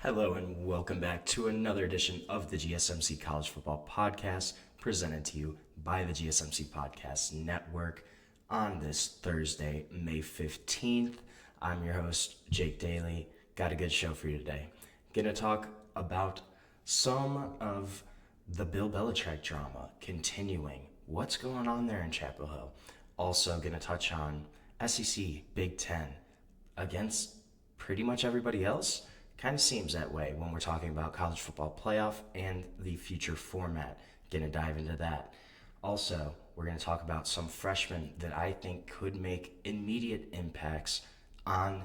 Hello and welcome back to another edition of the GSMC College Football Podcast, presented to you by the GSMC Podcast Network on this Thursday, May 15th. I'm your host, Jake Daly. Got a good show for you today. Gonna talk about some of the Bill Belichick drama continuing. What's going on there in Chapel Hill? Also gonna touch on SEC, Big Ten against pretty much everybody else. Kind of seems that way when we're talking about college football playoff and the future format. Gonna dive into that. Also, we're gonna talk about some freshmen that I think could make immediate impacts on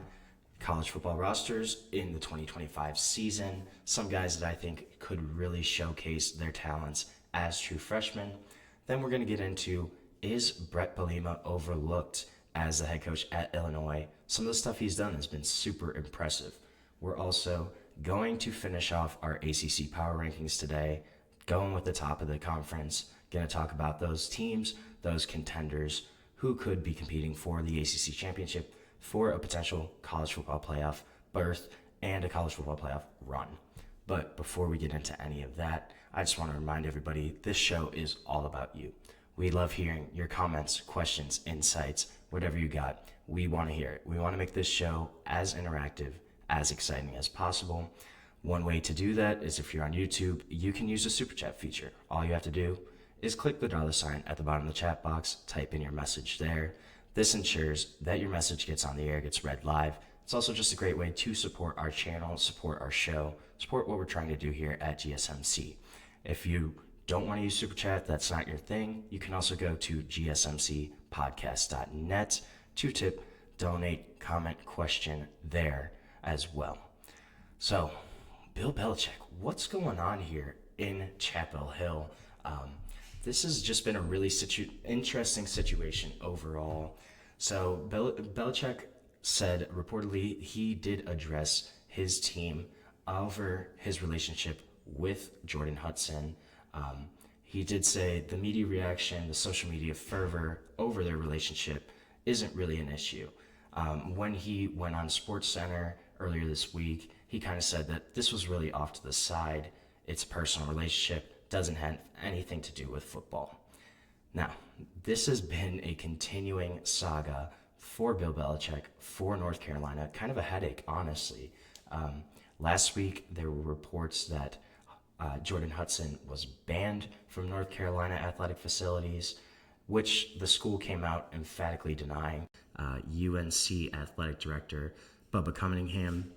college football rosters in the 2025 season. Some guys that I think could really showcase their talents as true freshmen. Then we're gonna get into, is Brett Bielema overlooked as the head coach at Illinois? Some of the stuff he's done has been super impressive. We're also going to finish off our ACC power rankings today, going with the top of the conference. Going to talk about those teams, those contenders who could be competing for the ACC championship, for a potential college football playoff berth and a college football playoff run. But before we get into any of that, I just want to remind everybody this show is all about you. We love hearing your comments, questions, insights, whatever you got. We want to hear it. We want to make this show as interactive, as exciting as possible. One way to do that is if you're on YouTube, you can use the super chat feature. All you have to do is click the $ at the bottom of the chat box, type in your message there. This ensures that your message gets on the air, gets read live. It's also just a great way to support our channel, support our show, support what we're trying to do here at GSMC. If you don't want to use super chat, that's not your thing, you can also go to gsmcpodcast.net to tip, donate, comment, question there as well. So, Bill Belichick, what's going on here in Chapel Hill? This has just been a really interesting situation overall. So, Belichick said reportedly he did address his team over his relationship with Jordon Hudson. He did say the media reaction, the social media fervor over their relationship isn't really an issue. When he went on SportsCenter earlier this week, he kind of said that this was really off to the side. It's a personal relationship, doesn't have anything to do with football. Now, this has been a continuing saga for Bill Belichick, for North Carolina, kind of a headache, honestly. Last week, there were reports that Jordon Hudson was banned from North Carolina athletic facilities, which the school came out emphatically denying. UNC athletic director Bubba Cunningham,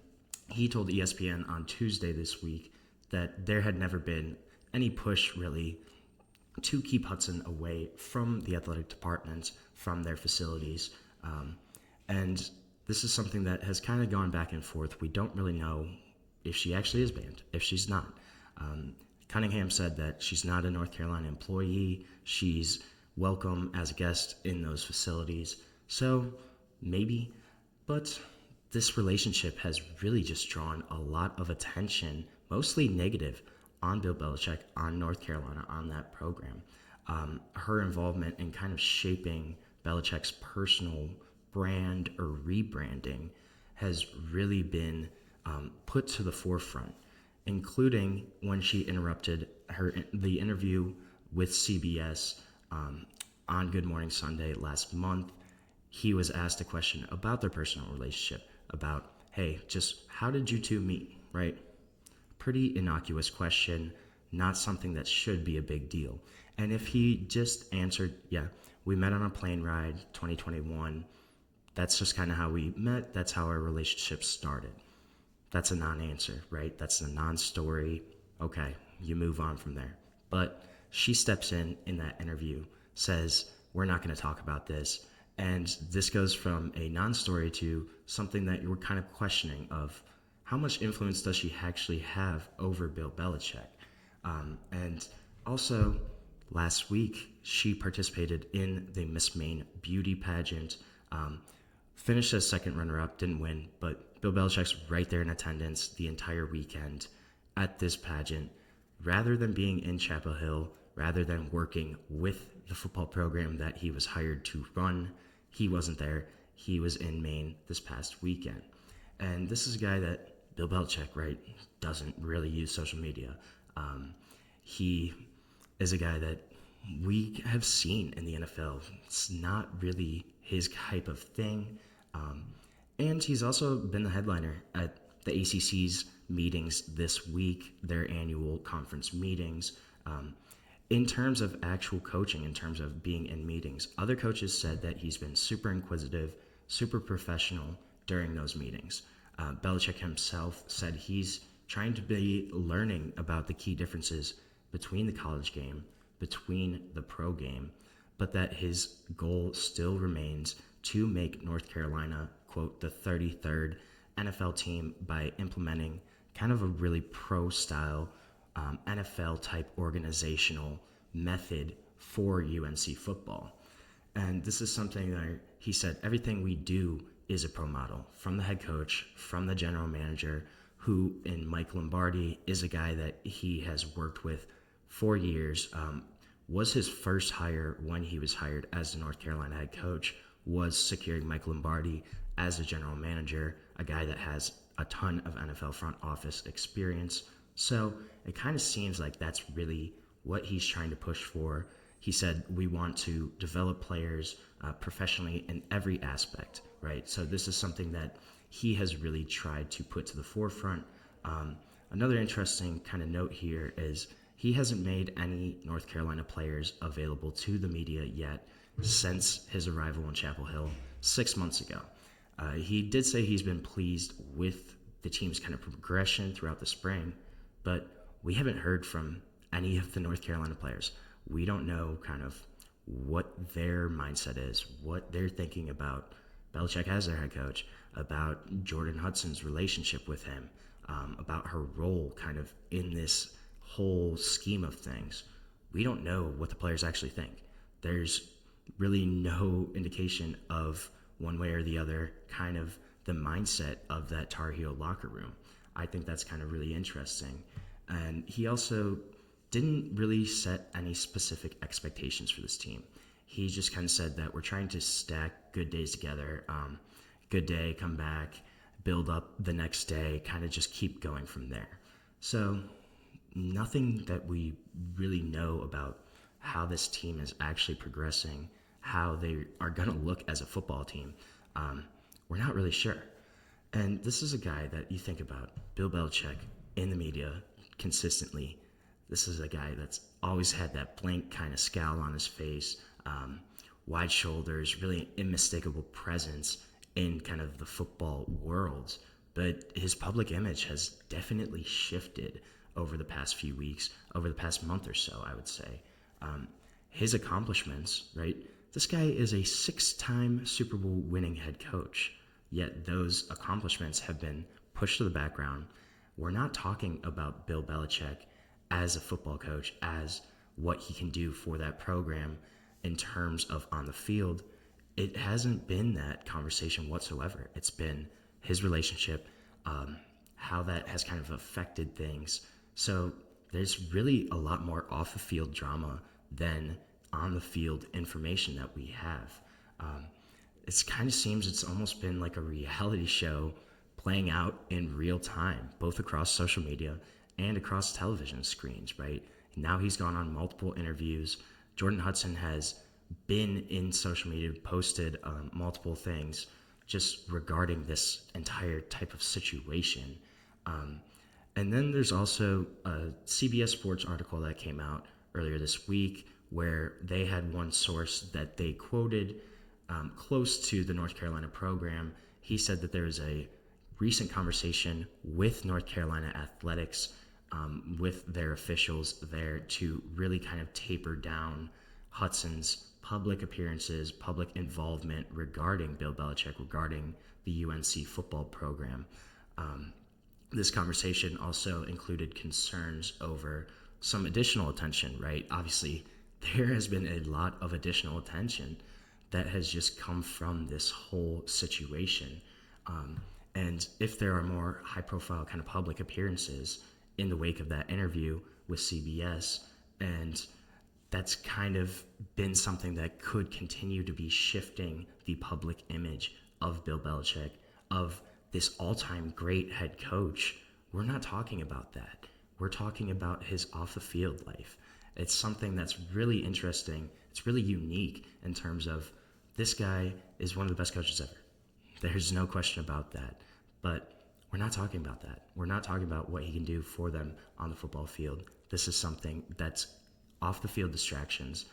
he told ESPN on Tuesday this week that there had never been any push really to keep Hudson away from the athletic departments, from their facilities. And this is something that has kind of gone back and forth. We don't really know if she actually is banned, if she's not. Cunningham said that she's not a North Carolina employee. She's welcome as a guest in those facilities. So maybe, but this relationship has really just drawn a lot of attention, mostly negative, on Bill Belichick, on North Carolina, on that program. Her involvement in kind of shaping Belichick's personal brand or rebranding has really been put to the forefront, including when she interrupted the interview with CBS on Good Morning Sunday last month. He was asked a question about their personal relationship, about, hey, just how did you two meet, right? Pretty innocuous question, not something that should be a big deal. And if he just answered, yeah, we met on a plane ride, 2021, that's just kind of how we met, that's how our relationship started. That's a non-answer, right? That's a non-story. Okay, you move on from there. But she steps in that interview, says, we're not going to talk about this. And this goes from a non-story to something that you were kind of questioning of how much influence does she actually have over Bill Belichick? And also, last week, she participated in the Miss Maine beauty pageant, finished as second runner-up, didn't win, but Bill Belichick's right there in attendance the entire weekend at this pageant. Rather than being in Chapel Hill, rather than working with the football program that he was hired to run, he wasn't there. He was in Maine this past weekend. And this is a guy that Bill Belichick, right, doesn't really use social media. He is a guy that we have seen in the NFL. It's not really his type of thing. And he's also been the headliner at the ACC's meetings this week, their annual conference meetings. In terms of actual coaching, in terms of being in meetings, other coaches said that he's been super inquisitive, super professional during those meetings. Belichick himself said he's trying to be learning about the key differences between the college game, between the pro game, but that his goal still remains to make North Carolina, quote, the 33rd NFL team by implementing kind of a really pro-style NFL-type organizational method for UNC football. And this is something that he said, everything we do is a pro model, from the head coach, from the general manager, who in Mike Lombardi is a guy that he has worked with for years, was his first hire when he was hired as the North Carolina head coach, was securing Mike Lombardi as a general manager, a guy that has a ton of NFL front office experience. So it kind of seems like that's really what he's trying to push for. He said, we want to develop players professionally in every aspect, right? So this is something that he has really tried to put to the forefront. Another interesting kind of note here is he hasn't made any North Carolina players available to the media yet since his arrival in Chapel Hill 6 months ago. He did say he's been pleased with the team's kind of progression throughout the spring, but we haven't heard from any of the North Carolina players. We don't know kind of what their mindset is, what they're thinking about Belichick as their head coach, about Jordon Hudson's relationship with him, about her role kind of in this whole scheme of things. We don't know what the players actually think. There's really no indication of one way or the other kind of the mindset of that Tar Heel locker room. I think that's kind of really interesting. And he also didn't really set any specific expectations for this team. He just kind of said that we're trying to stack good days together. Good day, come back, build up the next day, kind of just keep going from there. So nothing that we really know about how this team is actually progressing, how they are going to look as a football team. We're not really sure. And this is a guy that you think about, Bill Belichick, in the media consistently. This is a guy that's always had that blank kind of scowl on his face, wide shoulders, really unmistakable presence in kind of the football world. But his public image has definitely shifted over the past few weeks, over the past month or so, I would say. His accomplishments, right? This guy is a 6-time Super Bowl winning head coach, yet those accomplishments have been pushed to the background. We're not talking about Bill Belichick as a football coach, as what he can do for that program in terms of on the field. It hasn't been that conversation whatsoever. It's been his relationship, how that has kind of affected things. So there's really a lot more off the field drama than on the field information that we have. It kind of seems it's almost been like a reality show playing out in real time, both across social media and across television screens, right? Now he's gone on multiple interviews. Jordon Hudson has been in social media, posted multiple things just regarding this entire type of situation. And then there's also a CBS Sports article that came out earlier this week where they had one source that they quoted close to the North Carolina program. He said that there was a recent conversation with North Carolina athletics, with their officials there to really kind of taper down Hudson's public appearances, public involvement regarding Bill Belichick, regarding the UNC football program. This conversation also included concerns over some additional attention, right? Obviously, there has been a lot of additional attention that has just come from this whole situation. And if there are more high-profile kind of public appearances in the wake of that interview with CBS, and that's kind of been something that could continue to be shifting the public image of Bill Belichick, of this all-time great head coach, we're not talking about that. We're talking about his off-the-field life. It's something that's really interesting. It's really unique in terms of this guy is one of the best coaches ever. There's no question about that. But we're not talking about that. We're not talking about what he can do for them on the football field. This is something that's off-the-field distractions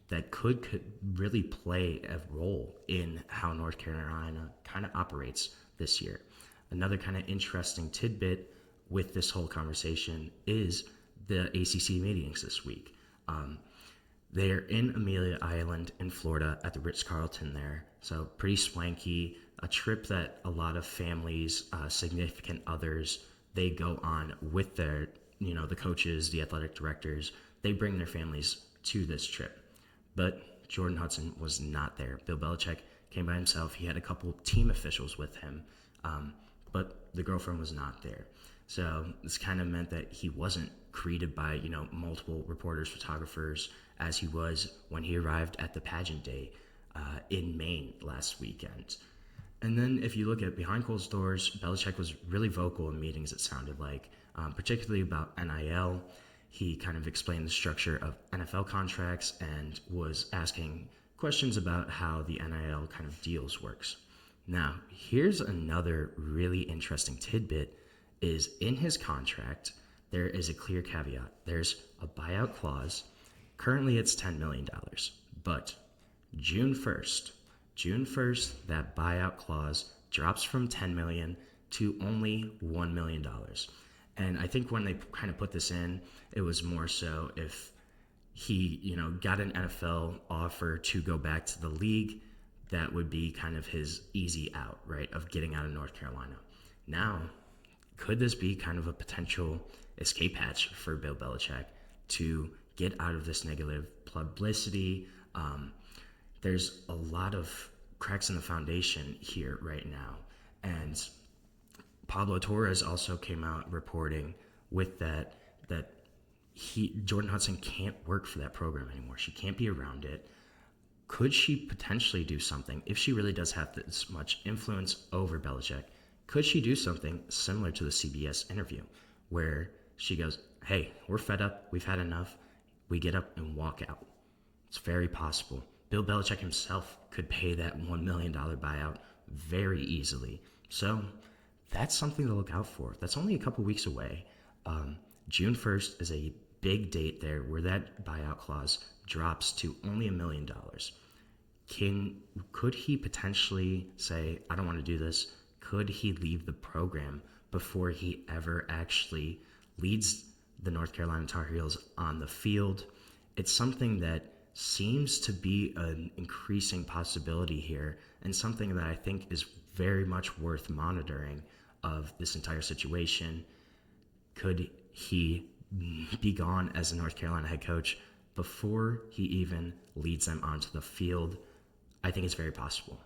that could really play a role in how North Carolina kind of operates this year. Another kind of interesting tidbit with this whole conversation is the ACC meetings this week. They're in Amelia Island in Florida at the Ritz-Carlton there. So pretty swanky, a trip that a lot of families, significant others, they go on with their, the coaches, the athletic directors. They bring their families to this trip. But Jordon Hudson was not there. Bill Belichick came by himself. He had a couple team officials with him, but the girlfriend was not there. So this kind of meant that he wasn't greeted by, multiple reporters, photographers, as he was when he arrived at the pageant day in Maine last weekend. And then if you look at behind closed doors, Belichick was really vocal in meetings, it sounded like, particularly about NIL. He kind of explained the structure of NFL contracts and was asking questions about how the NIL kind of deals works. Now, here's another really interesting tidbit is in his contract, there is a clear caveat. There's a buyout clause. Currently, it's $10 million, but June 1st, that buyout clause drops from $10 million to only $1 million. And I think when they kind of put this in, it was more so if he, got an NFL offer to go back to the league, that would be kind of his easy out, right, of getting out of North Carolina. Now, could this be kind of a potential escape hatch for Bill Belichick to get out of this negative publicity? There's a lot of cracks in the foundation here right now. And Pablo Torres also came out reporting with that Jordon Hudson can't work for that program anymore. She can't be around it. Could she potentially do something if she really does have this much influence over Belichick? Could she do something similar to the CBS interview where she goes, hey, we're fed up. We've had enough. We get up and walk out. It's very possible. Bill Belichick himself could pay that $1 million buyout very easily. So that's something to look out for. That's only a couple weeks away. June 1st is a big date there where that buyout clause drops to only $1 million. Could he potentially say, I don't want to do this? Could he leave the program before he ever actually leads the North Carolina Tar Heels on the field? It's something that seems to be an increasing possibility here and something that I think is very much worth monitoring of this entire situation. Could he be gone as a North Carolina head coach before he even leads them onto the field? I think it's very possible.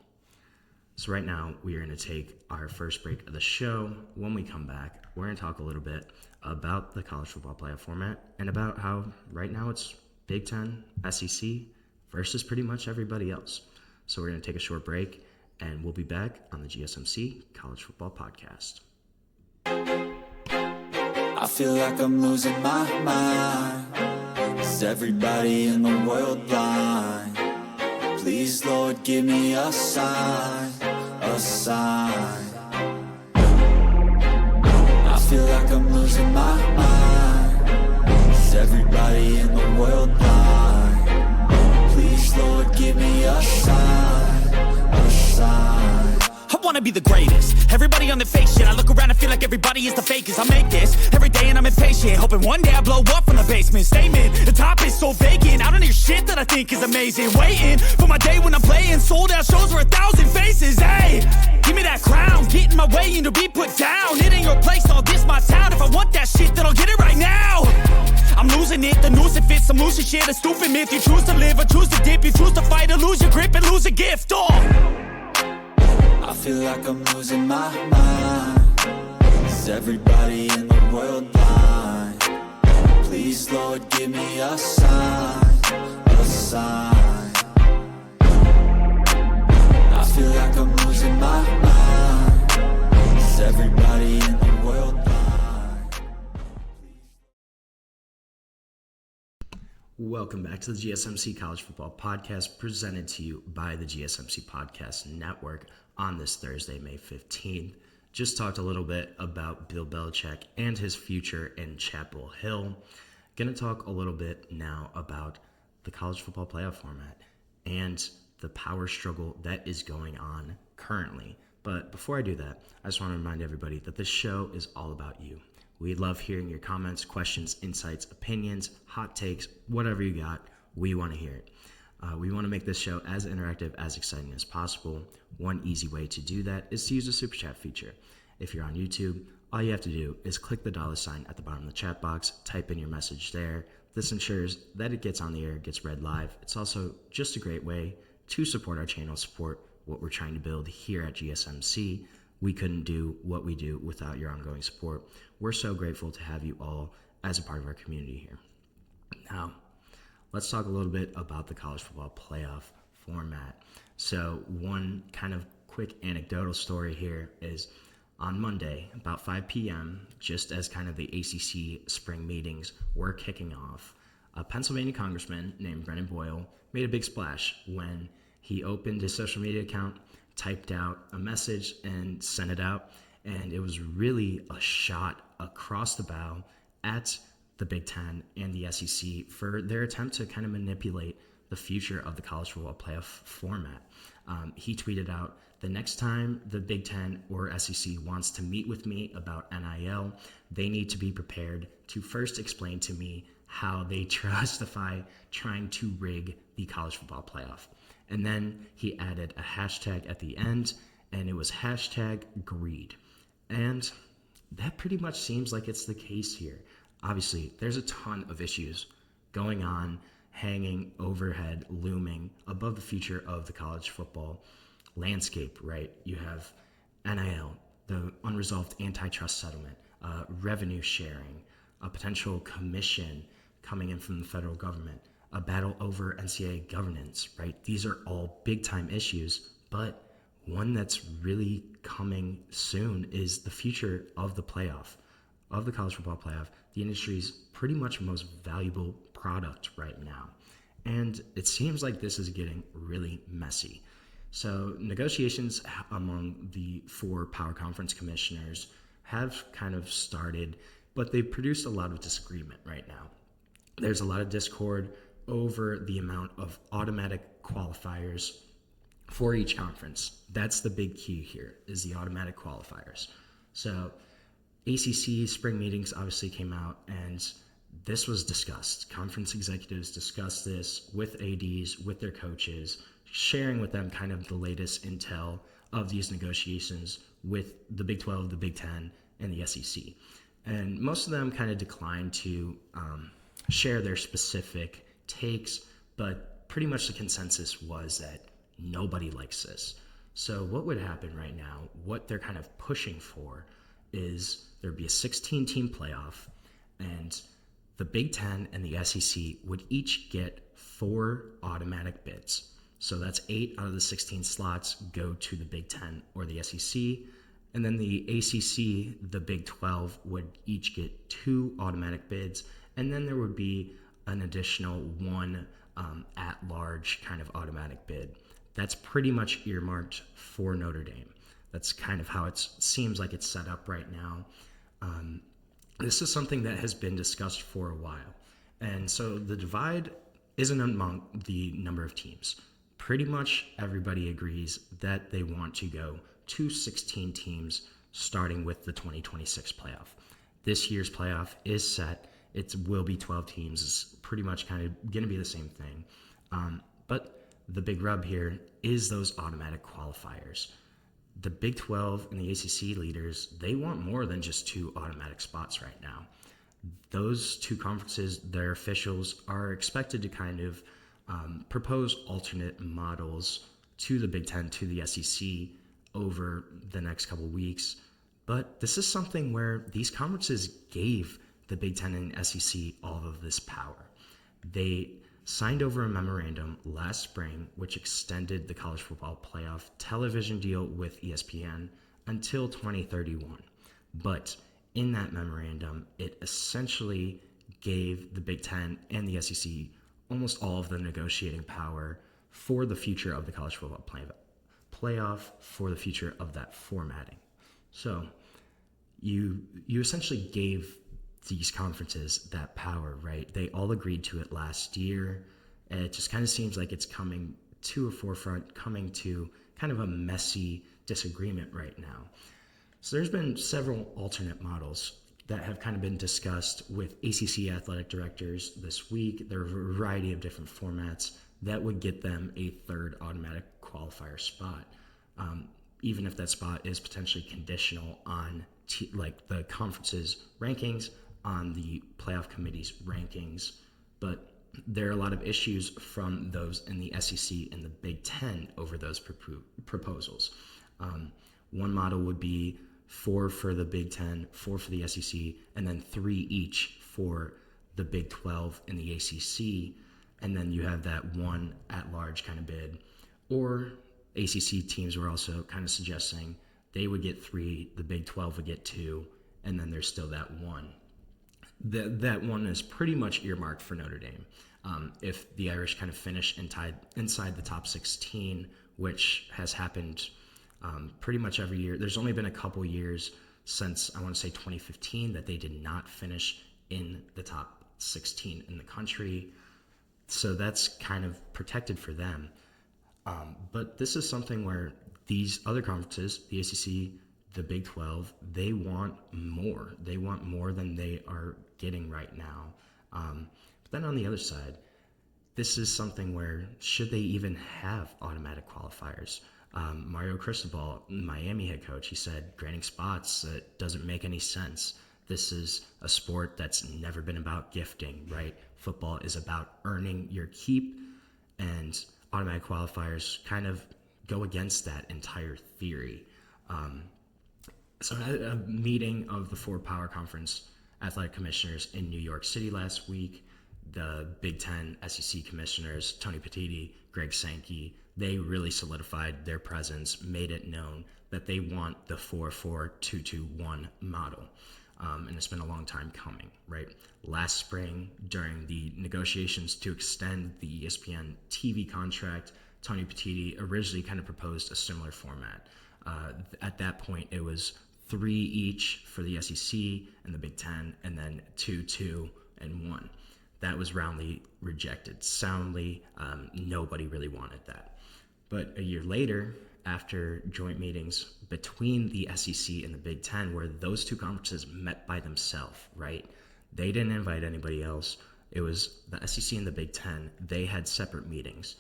So right now, we are going to take our first break of the show. When we come back, we're going to talk a little bit about the college football playoff format and about how right now it's Big Ten, SEC versus pretty much everybody else. So we're going to take a short break, and we'll be back on the GSMC College Football Podcast. I feel like I'm losing my mind. Is everybody in the world blind? Please, Lord, give me a sign, a sign. I feel like I'm losing my mind. Is everybody in the world blind? Please, Lord, give me a sign, a sign. I wanna be the greatest. Everybody on the fake shit. I look around and feel like everybody is the fakest. I make this every day and I'm impatient, hoping one day I blow up from the basement. Statement, the top is so vacant. I don't hear shit that I think is amazing. Waiting for my day when I'm playing sold out shows for 1,000 faces. Hey, give me that crown, get in my way and to be put down. It ain't your place, all this my town. If I want that shit, then I'll get it right now. I'm losing it, the noose it fits, some losing shit, a stupid myth. You choose to live or choose to dip, you choose to fight or lose your grip and lose a gift. I feel like I'm losing my mind. Is everybody in the world blind? Please, Lord, give me a sign, a sign. I feel like I'm losing my mind. Welcome back to the GSMC College Football Podcast, presented to you by the GSMC Podcast Network on this Thursday, May 15th. Just talked a little bit about Bill Belichick and his future in Chapel Hill. Going to talk a little bit now about the college football playoff format and the power struggle that is going on currently. But before I do that, I just want to remind everybody that this show is all about you. We love hearing your comments, questions, insights, opinions, hot takes, whatever you got. We want to hear it. We want to make this show as interactive, as exciting as possible. One easy way to do that is to use the Super Chat feature. If you're on YouTube, all you have to do is click the $ at the bottom of the chat box, type in your message there. This ensures that it gets on the air, gets read live. It's also just a great way to support our channel, support what we're trying to build here at GSMC. We couldn't do what we do without your ongoing support. We're so grateful to have you all as a part of our community here. Now, let's talk a little bit about the college football playoff format. So one kind of quick anecdotal story here is on Monday, about 5 p.m., just as kind of the ACC spring meetings were kicking off, a Pennsylvania congressman named Boyle made a big splash when he opened his social media account, typed out a message and sent it out, and it was really a shot across the bow at the Big Ten and the SEC for their attempt to kind of manipulate the future of the college football playoff format. He tweeted out, "The next time the Big Ten or SEC wants to meet with me about NIL, they need to be prepared to first explain to me how they justify trying to rig the college football playoff." And then he added a hashtag at the end, and it was hashtag greed. And that pretty much seems like it's the case here. Obviously, there's a ton of issues going on, hanging overhead, looming above the future of the college football landscape, right? You have NIL, the unresolved antitrust settlement, revenue sharing, a potential commission coming in from the federal government, a battle over NCAA governance, right? These are all big time issues, but one that's really coming soon is the future of the playoff, of the college football playoff, the industry's pretty much most valuable product right now. And it seems like this is getting really messy. So negotiations among the 4 power conference commissioners have kind of started, but they've produced a lot of disagreement right now. There's a lot of discord over the amount of automatic qualifiers for each conference. That's the big key here, is the automatic qualifiers. So ACC spring meetings obviously came out, and this was discussed. Conference executives discussed this with ADs, with their coaches, sharing with them kind of the latest intel of these negotiations with the Big 12, the Big 10, and the SEC. And most of them kind of declined to share their specific takes, but pretty much the consensus was that nobody likes this. So what would happen right now, what they're kind of pushing for, is there'd be a 16-team playoff, and the Big Ten and the SEC would each get 4 automatic bids. So that's 8 out of the 16 slots go to the Big Ten or the SEC, and then the ACC, the Big 12, would each get 2 automatic bids, and then there would be an additional 1 at-large kind of automatic bid. That's pretty much earmarked for Notre Dame. That's kind of how it seems like it's set up right now. This is something that has been discussed for a while. And so the divide isn't among the number of teams. Pretty much everybody agrees that they want to go to 16 teams starting with the 2026 playoff. This year's playoff is set. It will be 12 teams. It's pretty much kind of going to be the same thing. But the big rub here is those automatic qualifiers. The Big 12 and the ACC leaders, they want more than just 2 automatic spots right now. Those 2 conferences, their officials are expected to kind of propose alternate models to the Big Ten, to the SEC over the next couple weeks. But this is something where these conferences gave the Big Ten and SEC all of this power. They signed over a memorandum last spring which extended the college football playoff television deal with ESPN until 2031. But in that memorandum, it essentially gave the Big Ten and the SEC almost all of the negotiating power for the future of the college football playoff, for the future of that formatting. So you essentially gave these conferences that power, right? They all agreed to it last year, and it just kind of seems like it's coming to a forefront, coming to kind of a messy disagreement right now. So there's been several alternate models that have kind of been discussed with ACC athletic directors this week. There are a variety of different formats that would get them a third automatic qualifier spot, even if that spot is potentially conditional on like the conference's rankings, on the playoff committee's rankings. But there are a lot of issues from those in the SEC and the Big Ten over those proposals. One model would be 4 for the Big Ten, 4 for the SEC, and then 3 each for the Big 12 and the ACC. And then you have that one at-large kind of bid. Or ACC teams were also kind of suggesting they would get 3, the Big 12 would get 2, and then there's still that one. That one is pretty much earmarked for Notre Dame. If the Irish kind of finish inside the top 16, which has happened pretty much every year. There's only been a couple years since, I want to say 2015, that they did not finish in the top 16 in the country. So that's kind of protected for them. But this is something where these other conferences, the ACC, the Big 12, they want more. They want more than they are getting right now. But then on the other side, this is something where should they even have automatic qualifiers? Mario Cristobal, Miami head coach, he said granting spots, it doesn't make any sense. This is a sport that's never been about gifting, right? Football is about earning your keep, and automatic qualifiers kind of go against that entire theory. So at a meeting of the 4 power conference athletic commissioners in New York City last week, the Big Ten SEC commissioners, Tony Petitti, Greg Sankey, they really solidified their presence, made it known that they want the 4-4-2-2-1 model. And it's been a long time coming, right? Last spring, during the negotiations to extend the ESPN TV contract, Tony Petitti originally kind of proposed a similar format. At that point, it was 3 each for the SEC and the Big Ten, and then 2, 2, and 1. That was roundly rejected. Soundly, nobody really wanted that. But a year later, after joint meetings between the SEC and the Big Ten, where those two conferences met by themselves, right? They didn't invite anybody else. It was the SEC and the Big Ten. They had separate meetings.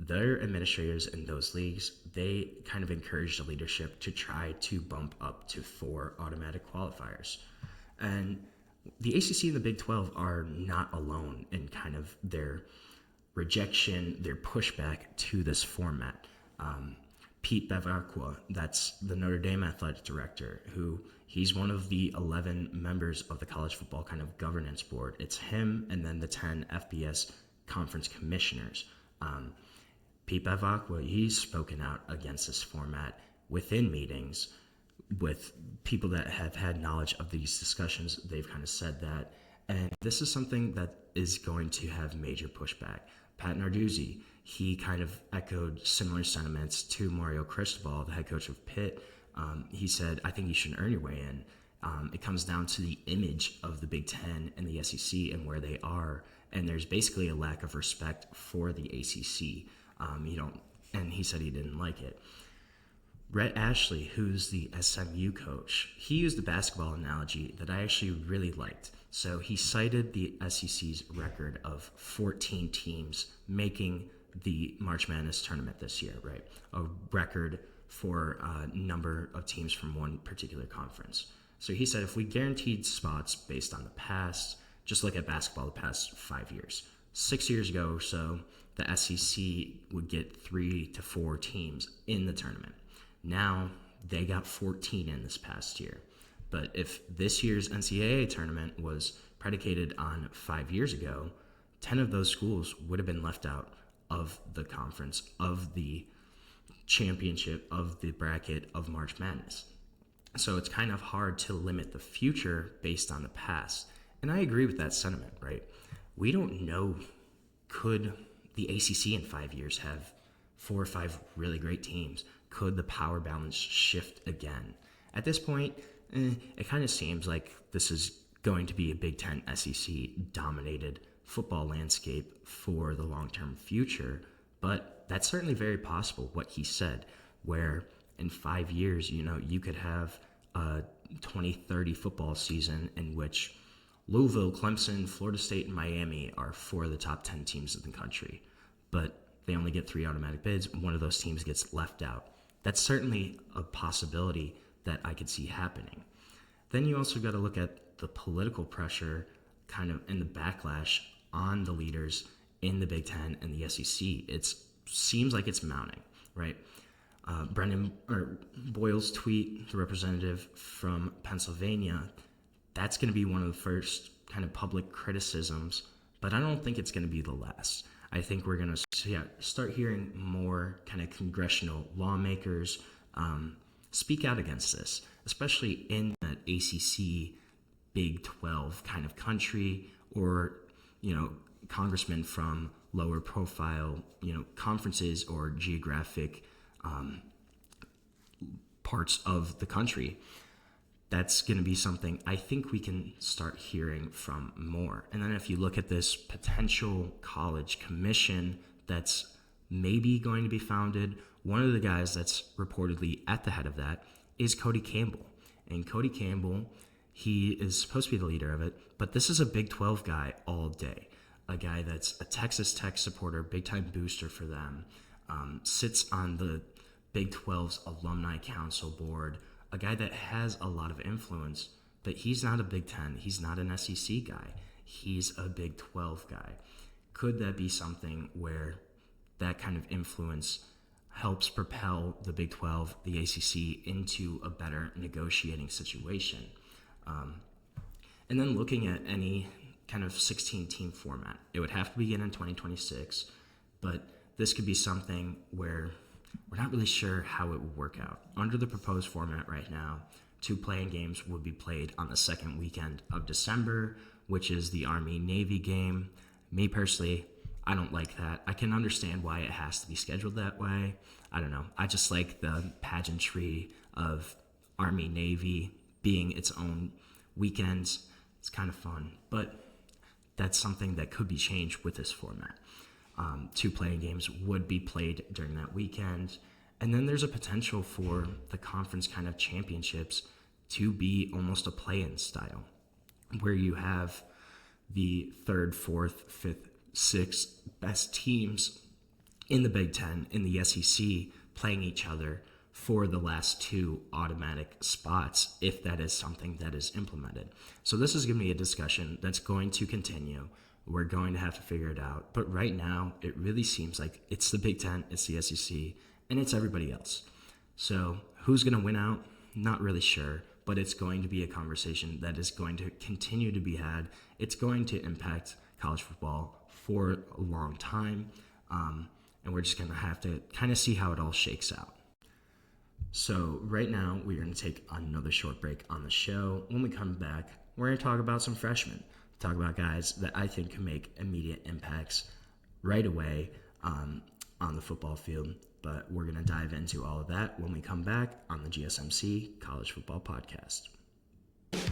Their administrators in those leagues, they kind of encouraged the leadership to try to bump up to 4 automatic qualifiers. And the ACC and the Big 12 are not alone in kind of their rejection, their pushback to this format. Pete Bevacqua, that's the Notre Dame athletic director, who he's one of the 11 members of the college football kind of governance board. It's him and then the 10 FBS conference commissioners. Pete Bevacqua, he's spoken out against this format within meetings with people that have had knowledge of these discussions. They've kind of said that. And this is something that is going to have major pushback. Pat Narduzzi, he kind of echoed similar sentiments to Mario Cristobal, the head coach of Pitt. He said, I think you should earn your way in. It comes down to the image of the Big Ten and the SEC and where they are. And there's basically a lack of respect for the ACC. And he said he didn't like it. Rhett Ashley, who's the SMU coach, he used a basketball analogy that I actually really liked. So he cited the SEC's record of 14 teams making the March Madness tournament this year, right? A record for a number of teams from one particular conference. So he said if we guaranteed spots based on the past, just look at basketball the past 5 years. 6 years ago or so, the SEC would get 3 to 4 teams in the tournament. Now, they got 14 in this past year. But if this year's NCAA tournament was predicated on 5 years ago, 10 of those schools would have been left out of the conference, of the championship, of the bracket of March Madness. So it's kind of hard to limit the future based on the past. And I agree with that sentiment, right? We don't know could the ACC in 5 years have 4 or 5 really great teams? Could the power balance shift again? At this point, it kind of seems like this is going to be a Big Ten SEC dominated football landscape for the long-term future, but that's certainly very possible, what he said, where in 5 years, you could have a 2030 football season in which Louisville, Clemson, Florida State, and Miami are 4 of the top 10 teams in the country, but they only get 3 automatic bids. One of those teams gets left out. That's certainly a possibility that I could see happening. Then you also got to look at the political pressure kind of and the backlash on the leaders in the Big Ten and the SEC. It seems like it's mounting, right? Boyle's tweet, the representative from Pennsylvania, that's going to be one of the first kind of public criticisms, but I don't think it's going to be the last. I think we're going to start hearing more kind of congressional lawmakers speak out against this, especially in that ACC Big 12 kind of country, or, congressmen from lower profile, conferences or geographic parts of the country. That's going to be something I think we can start hearing from more. And then if you look at this potential college commission that's maybe going to be founded, one of the guys that's reportedly at the head of that is Cody Campbell. And Cody Campbell, he is supposed to be the leader of it, but this is a Big 12 guy all day. A guy that's a Texas Tech supporter, big-time booster for them, sits on the Big 12's alumni council board, a guy that has a lot of influence, but he's not a Big 10. He's not an SEC guy. He's a Big 12 guy. Could that be something where that kind of influence helps propel the Big 12, the ACC, into a better negotiating situation? And then looking at any kind of 16-team format, it would have to begin in 2026, but this could be something where we're not really sure how it would work out. Under the proposed format right now, 2 playing games would be played on the second weekend of December, which is the Army-Navy game. Me personally, I don't like that. I can understand why it has to be scheduled that way. I don't know. I just like the pageantry of Army-Navy being its own weekends. It's kind of fun, but that's something that could be changed with this format. 2 playing games would be played during that weekend. And then there's a potential for the conference kind of championships to be almost a play-in style, where you have the 3rd, 4th, 5th, 6th best teams in the Big Ten, in the SEC, playing each other for the last 2 automatic spots, if that is something that is implemented. So this is going to be a discussion that's going to continue. We're going to have to figure it out. But right now, it really seems like it's the Big Ten, it's the SEC, and it's everybody else. So who's going to win out? Not really sure, but it's going to be a conversation that is going to continue to be had. It's going to impact college football for a long time, and we're just going to have to kind of see how it all shakes out. So right now, we're going to take another short break on the show. When we come back, we're going to talk about some freshmen. Talk about guys that I think can make immediate impacts right away on the football field. But we're going to dive into all of that when we come back on the GSMC College Football Podcast.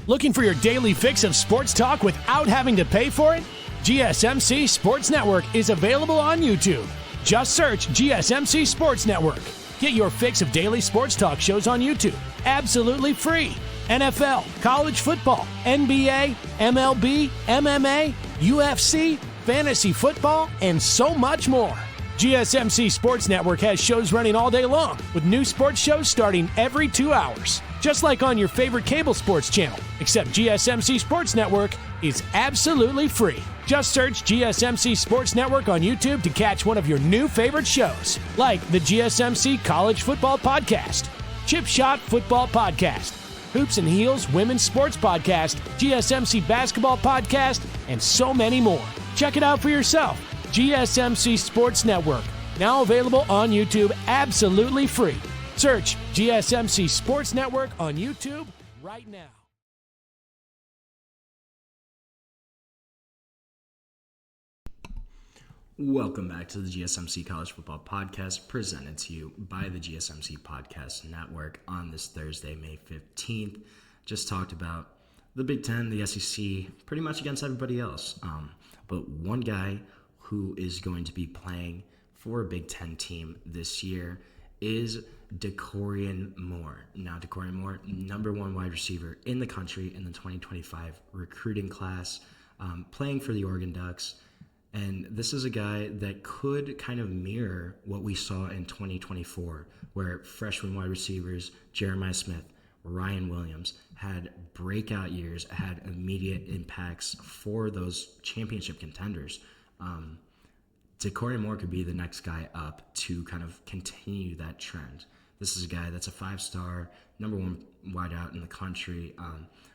Looking for your daily fix of sports talk without having to pay for it? GSMC Sports Network is available on YouTube. Just search GSMC Sports Network. Get your fix of daily sports talk shows on YouTube, absolutely free. NFL, college football, NBA, MLB, MMA, UFC, fantasy football, and so much more. GSMC Sports Network has shows running all day long, with new sports shows starting every 2 hours. Just like on your favorite cable sports channel, except GSMC Sports Network is absolutely free. Just search GSMC Sports Network on YouTube to catch one of your new favorite shows, like the GSMC College Football Podcast, Chip Shot Football Podcast, Hoops and Heels Women's Sports Podcast, GSMC Basketball Podcast, and so many more. Check it out for yourself. GSMC Sports Network, now available on YouTube absolutely free. Search GSMC Sports Network on YouTube right now. Welcome back to the GSMC College Football Podcast, presented to you by the GSMC Podcast Network on this Thursday, May 15th. Just talked about the Big Ten, the SEC, pretty much against everybody else. But one guy who is going to be playing for a Big Ten team this year is Dakorien Moore. Now, Dakorien Moore, number one wide receiver in the country in the 2025 recruiting class, playing for the Oregon Ducks. And this is a guy that could kind of mirror what we saw in 2024, where freshman wide receivers Jeremiah Smith, Ryan Williams had breakout years, had immediate impacts for those championship contenders. Dakorien Moore could be the next guy up to kind of continue that trend. This is a guy that's a 5-star, number one wideout in the country,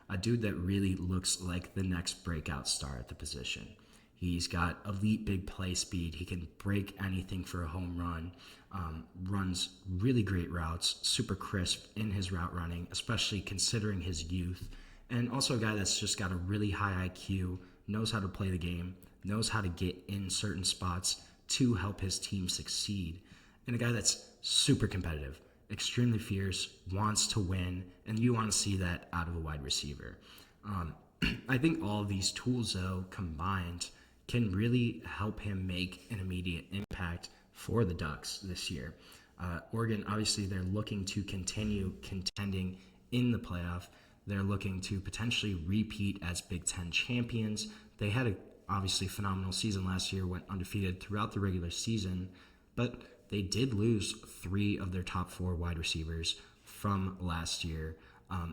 a dude that really looks like the next breakout star at the position. He's got elite big play speed. He can break anything for a home run, runs really great routes, super crisp in his route running, especially considering his youth. And also a guy that's just got a really high IQ, knows how to play the game, knows how to get in certain spots to help his team succeed. And a guy that's super competitive, extremely fierce, wants to win, and you want to see that out of a wide receiver. I think all of these tools, though, combined, can really help him make an immediate impact for the Ducks this year. Oregon, obviously, they're looking to continue contending in the playoff. They're looking to potentially repeat as Big Ten champions. They had a obviously phenomenal season last year, went undefeated throughout the regular season, but they did lose 3 of their top 4 wide receivers from last year,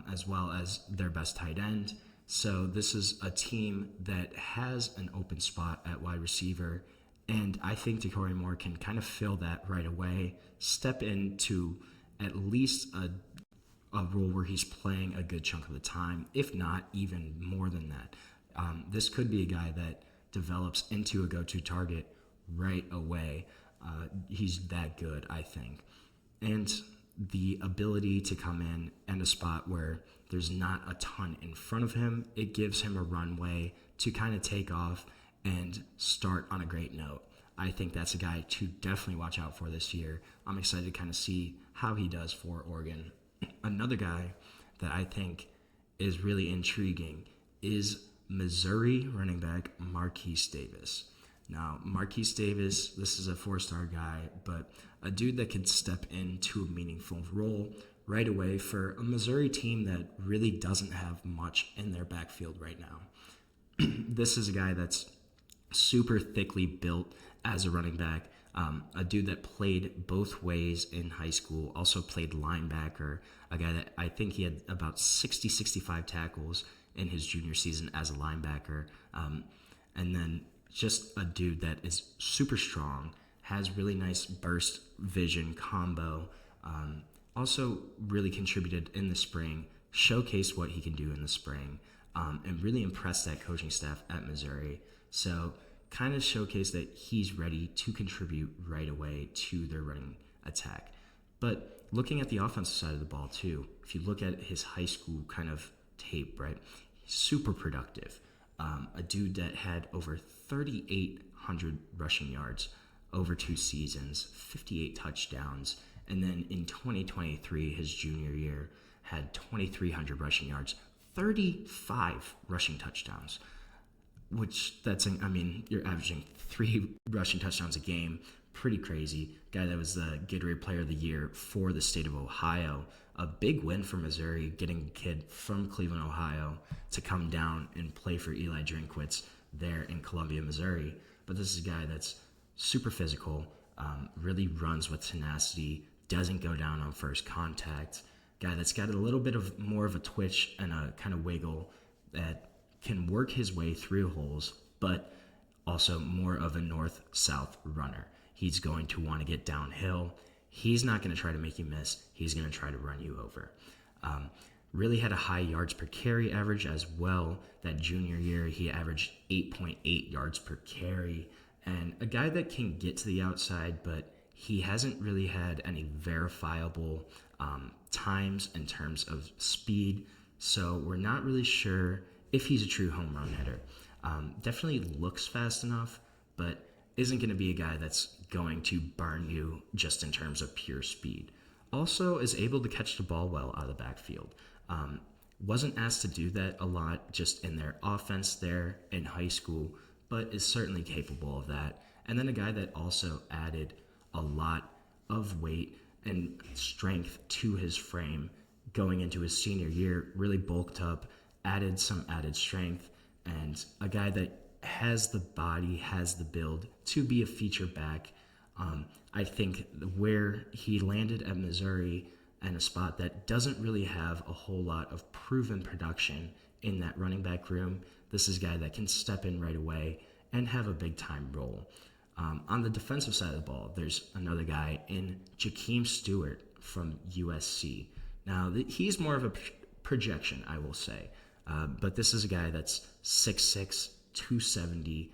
as well as their best tight end. So this is a team that has an open spot at wide receiver, and I think Dakorien Moore can kind of fill that right away, step into at least a role where he's playing a good chunk of the time, if not even more than that. This could be a guy that develops into a go-to target right away. He's that good, I think. And the ability to come in and a spot where there's not a ton in front of him, it gives him a runway to kind of take off and start on a great note. I think that's a guy to definitely watch out for this year. I'm excited to kind of see how he does for Oregon. Another guy that I think is really intriguing is Missouri running back Marquise Davis. Now, Marquise Davis, this is a 4-star guy, but a dude that could step into a meaningful role right away for a Missouri team that really doesn't have much in their backfield right now. This is a guy that's super thickly built as a running back, a dude that played both ways in high school, also played linebacker, a guy that I think he had about 65 tackles in his junior season as a linebacker, and then just a dude that is super strong, has really nice burst vision combo, also really contributed in the spring, showcased what he can do in the spring, and really impressed that coaching staff at Missouri. So kind of showcased that he's ready to contribute right away to their running attack. But looking at the offensive side of the ball too, if you look at his high school kind of tape, right, he's super productive. A dude that had over 3,800 rushing yards over 2 seasons, 58 touchdowns, and then in 2023, his junior year, had 2,300 rushing yards, 35 rushing touchdowns, which you're averaging 3 rushing touchdowns a game. Pretty crazy. Guy that was the Gatorade Player of the Year for the state of Ohio. A big win for Missouri, getting a kid from Cleveland, Ohio, to come down and play for Eli Drinkwitz there in Columbia, Missouri. But this is a guy that's super physical, really runs with tenacity, doesn't go down on first contact. Guy that's got a little bit of more of a twitch and a kind of wiggle that can work his way through holes, but also more of a north-south runner. He's going to want to get downhill. He's not going to try to make you miss. He's going to try to run you over. Really had a high yards per carry average as well. That junior year, he averaged 8.8 yards per carry. And a guy that can get to the outside, but he hasn't really had any verifiable times in terms of speed. So we're not really sure if he's a true home run hitter. Definitely looks fast enough, but isn't going to be a guy that's going to burn you just in terms of pure speed. Also is able to catch the ball well out of the backfield. Wasn't asked to do that a lot just in their offense there in high school, but is certainly capable of that. And then a guy that also added a lot of weight and strength to his frame going into his senior year, really bulked up, added some added strength, and a guy that has the body, has the build to be a feature back. I think where he landed at Missouri and a spot that doesn't really have a whole lot of proven production in that running back room, this is a guy that can step in right away and have a big time role. On the defensive side of the ball, there's another guy in Jakeem Stewart from USC. Now, he's more of a projection, I will say. But this is a guy that's 6'6", 270,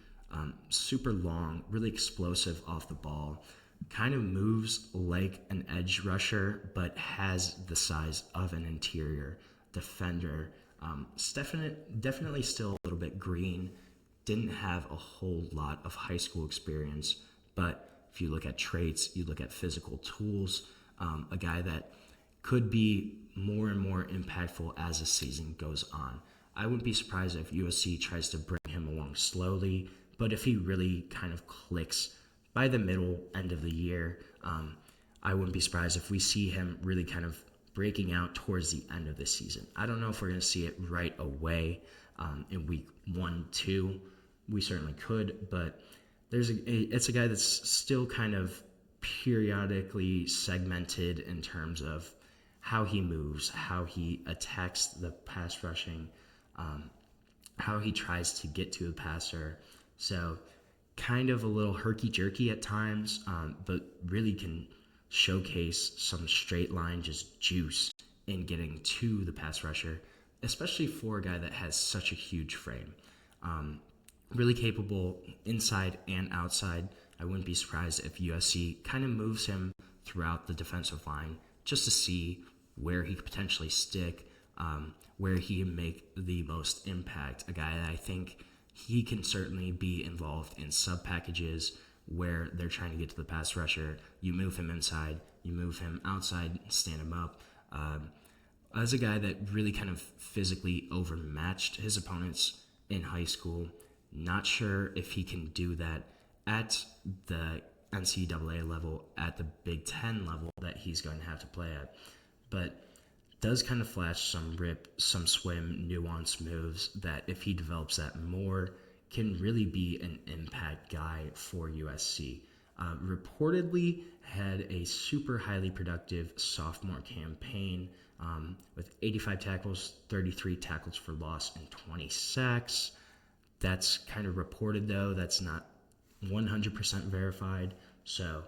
super long, really explosive off the ball, kind of moves like an edge rusher, but has the size of an interior defender. Definitely still a little bit green. Didn't have a whole lot of high school experience, but if you look at traits, you look at physical tools, a guy that could be more and more impactful as the season goes on. I wouldn't be surprised if USC tries to bring him along slowly, but if he really kind of clicks by the end of the year, I wouldn't be surprised if we see him really kind of breaking out towards the end of the season. I don't know if we're going to see it right away in week 1, 2. We certainly could, but it's a guy that's still kind of periodically segmented in terms of how he moves, how he attacks the pass rushing, how he tries to get to the passer. So kind of a little herky-jerky at times, but really can showcase some straight line, just juice in getting to the pass rusher, especially for a guy that has such a huge frame. Really capable inside and outside. I wouldn't be surprised if USC kind of moves him throughout the defensive line just to see where he could potentially stick, where he can make the most impact. A guy that I think he can certainly be involved in sub packages where they're trying to get to the pass rusher. You move him inside, you move him outside, stand him up. As a guy that really kind of physically overmatched his opponents in high school, not sure if he can do that at the NCAA level, at the Big Ten level that he's going to have to play at. But does kind of flash some rip, some swim, nuance moves that if he develops that more, can really be an impact guy for USC. Reportedly had a super highly productive sophomore campaign with 85 tackles, 33 tackles for loss, and 20 sacks. That's kind of reported, though. That's not 100% verified. So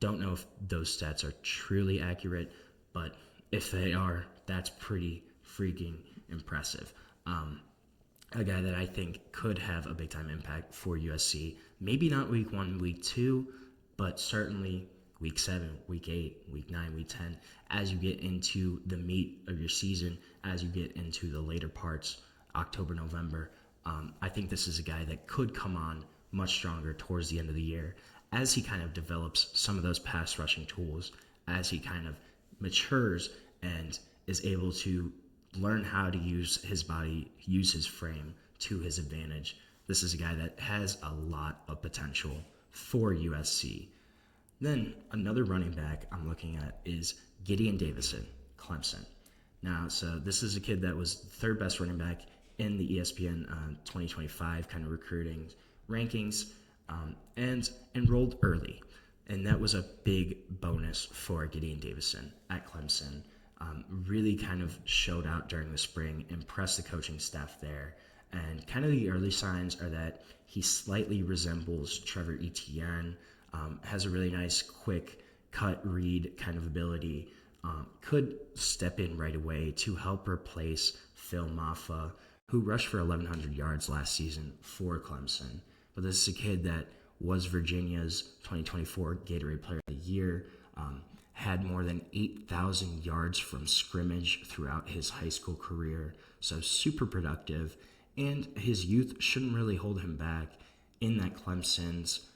don't know if those stats are truly accurate, but if they are, that's pretty freaking impressive. A guy that I think could have a big-time impact for USC. Maybe not week 1, week 2, but certainly week 7, week 8, week 9, week 10, as you get into the meat of your season, as you get into the later parts, October, November. I think this is a guy that could come on much stronger towards the end of the year as he kind of develops some of those pass rushing tools, as he kind of matures and is able to learn how to use his body, use his frame to his advantage. This is a guy that has a lot of potential for USC. Then another running back I'm looking at is Gideon Davison, Clemson. Now, so this is a kid that was third best running back in the ESPN 2025 kind of recruiting rankings, and enrolled early. And that was a big bonus for Gideon Davison at Clemson. Really kind of showed out during the spring, impressed the coaching staff there. And kind of the early signs are that he slightly resembles Trevor Etienne, has a really nice quick cut read kind of ability, could step in right away to help replace Phil Maffa, who rushed for 1,100 yards last season for Clemson. But this is a kid that was Virginia's 2024 Gatorade Player of the Year, had more than 8,000 yards from scrimmage throughout his high school career, so super productive, and his youth shouldn't really hold him back in that Clemson's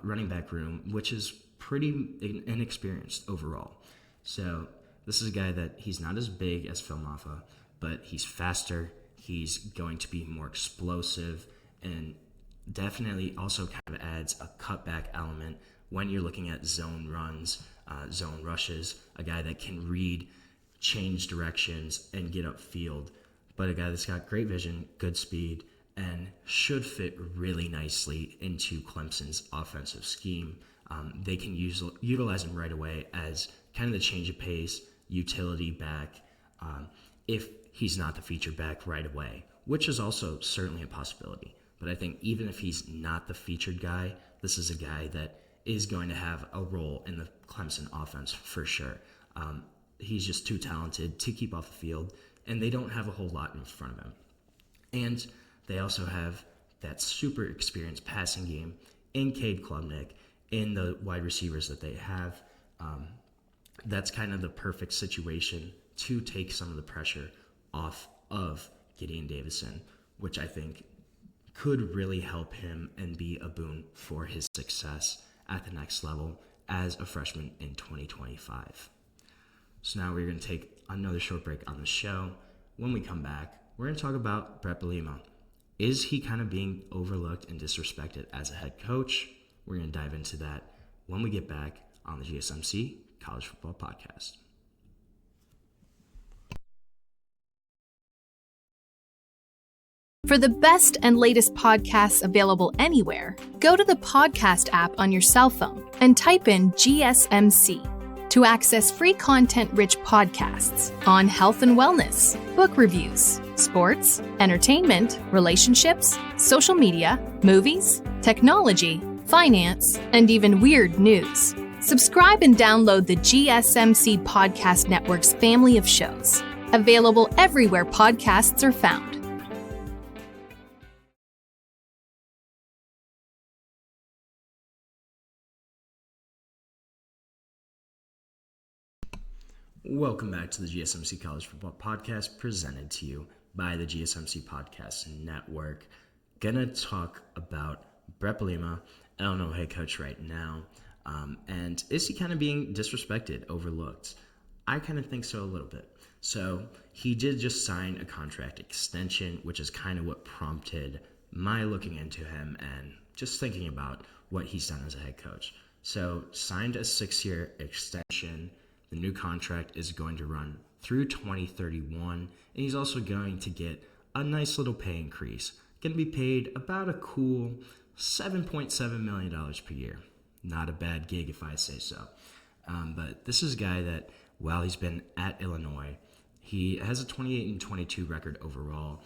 running back room, which is pretty inexperienced overall. So this is a guy that he's not as big as Phil Maffa, but he's faster. He's going to be more explosive and definitely also kind of adds a cutback element when you're looking at zone runs, zone rushes, a guy that can read, change directions, and get upfield, but a guy that's got great vision, good speed, and should fit really nicely into Clemson's offensive scheme. They can utilize him right away as kind of the change of pace, utility back, if he's not the feature back right away, which is also certainly a possibility. But I think even if he's not the featured guy, this is a guy that is going to have a role in the Clemson offense for sure. He's just too talented to keep off the field, and they don't have a whole lot in front of him. And they also have that super experienced passing game in Cade Klubnik, in the wide receivers that they have. That's kind of the perfect situation to take some of the pressure off of Gideon Davison, which I think could really help him and be a boon for his success at the next level as a freshman in 2025. So now we're going to take another short break on the show. When we come back, we're going to talk about Bret Bielema. Is he kind of being overlooked and disrespected as a head coach? We're going to dive into that when we get back on the GSMC College Football Podcast. For the best and latest podcasts available anywhere, go to the podcast app on your cell phone and type in GSMC to access free content-rich podcasts on health and wellness, book reviews, sports, entertainment, relationships, social media, movies, technology, finance, and even weird news. Subscribe and download the GSMC Podcast Network's family of shows, available everywhere podcasts are found. Welcome back to the GSMC College Football Podcast, presented to you by the GSMC Podcast Network. Gonna talk about Bret Bielema, Illinois head coach right now, and is he kind of being disrespected, overlooked? I kind of think so a little bit. So he did just sign a contract extension, which is kind of what prompted my looking into him and just thinking about what he's done as a head coach. So signed a 6-year extension. The new contract is going to run through 2031, and he's also going to get a nice little pay increase. Going to be paid about a cool $7.7 million per year. Not a bad gig if I say so. But this is a guy that, while he's been at Illinois, he has a 28-22 record overall,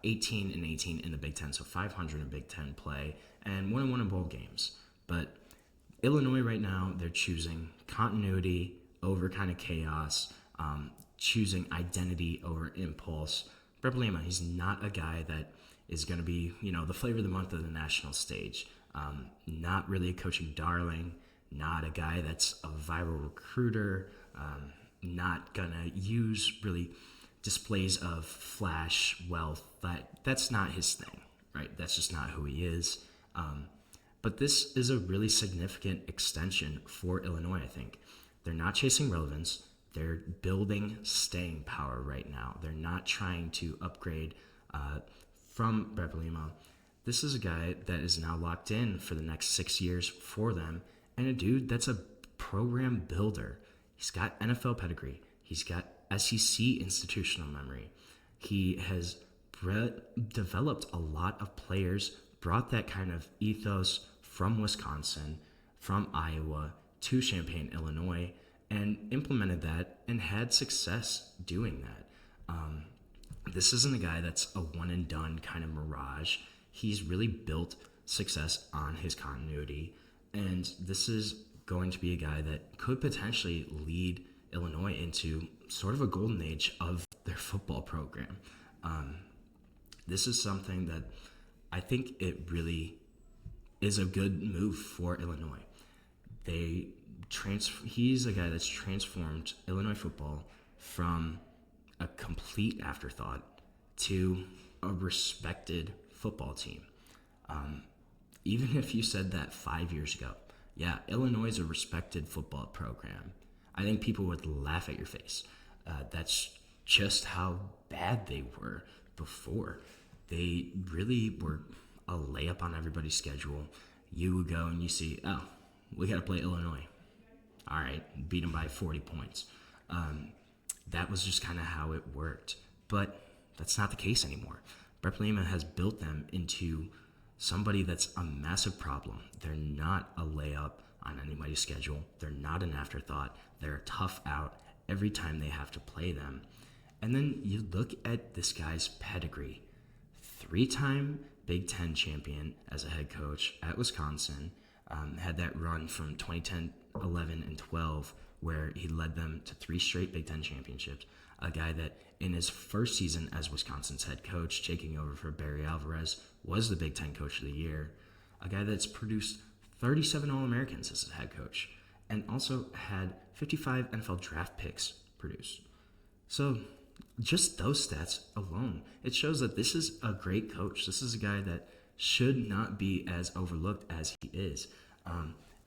18-18 in the Big Ten, so 500 in Big Ten play, and 1-1 in bowl games. But Illinois right now, they're choosing continuity over kind of chaos, choosing identity over impulse. Bret Bielema, he's not a guy that is going to be, the flavor of the month of the national stage. Not really a coaching darling, not a guy that's a viral recruiter, not going to use really displays of flash wealth. That's not his thing, right? That's just not who he is. But this is a really significant extension for Illinois, I think. They're not chasing relevance. They're building staying power right now. They're not trying to upgrade from Bret Bielema. This is a guy that is now locked in for the next 6 years for them, and a dude that's a program builder. He's got NFL pedigree. He's got SEC institutional memory. He has developed a lot of players, brought that kind of ethos from Wisconsin, from Iowa, to Champaign, Illinois, and implemented that and had success doing that. This isn't a guy that's a one-and-done kind of mirage. He's really built success on his continuity, and this is going to be a guy that could potentially lead Illinois into sort of a golden age of their football program. This is something that I think it really is a good move for Illinois. He's a guy that's transformed Illinois football from a complete afterthought to a respected football team. even if you said that 5 years ago, yeah, Illinois is a respected football program, I think people would laugh at your face. That's just how bad they were before. They really were a layup on everybody's schedule. You would go and you see, oh, we got to play Illinois. All right, beat them by 40 points. That was just kind of how it worked. But that's not the case anymore. Breckman has built them into somebody that's a massive problem. They're not a layup on anybody's schedule. They're not an afterthought. They're a tough out every time they have to play them. And then you look at this guy's pedigree. 3-time Big Ten champion as a head coach at Wisconsin. Had that run from 2010, 11, and 12 where he led them to 3 straight Big Ten championships. A guy that in his first season as Wisconsin's head coach, taking over for Barry Alvarez, was the Big Ten Coach of the Year. A guy that's produced 37 All-Americans as a head coach and also had 55 NFL draft picks produced. So just those stats alone, it shows that this is a great coach. This is a guy that should not be as overlooked as he is.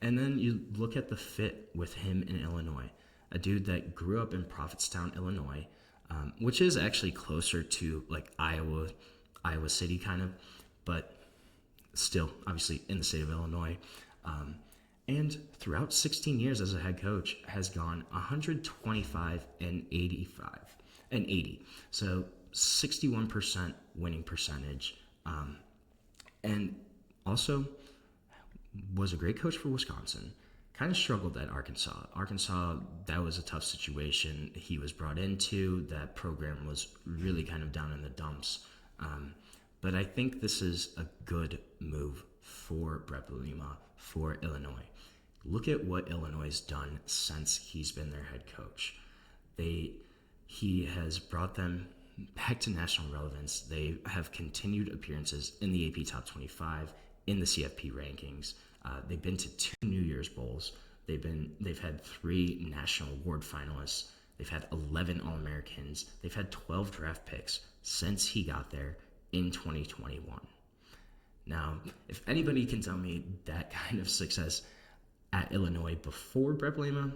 And then you look at the fit with him in Illinois, a dude that grew up in Prophetstown, Illinois, which is actually closer to like Iowa City kind of, but still obviously in the state of Illinois. And throughout 16 years as a head coach has gone 125 and 80. So 61% winning percentage. And also was a great coach for Wisconsin. Kind of struggled at Arkansas. Arkansas, that was a tough situation he was brought into. That program was really kind of down in the dumps. But I think this is a good move for Brett Bielema, for Illinois. Look at what Illinois has done since he's been their head coach. He has brought them back to national relevance. They have continued appearances in the AP Top 25, in the CFP rankings. They've been to 2 New Year's Bowls. They've had 3 national award finalists. They've had 11 All-Americans. They've had 12 draft picks since he got there in 2021. Now, if anybody can tell me that kind of success at Illinois before Brett Bielema,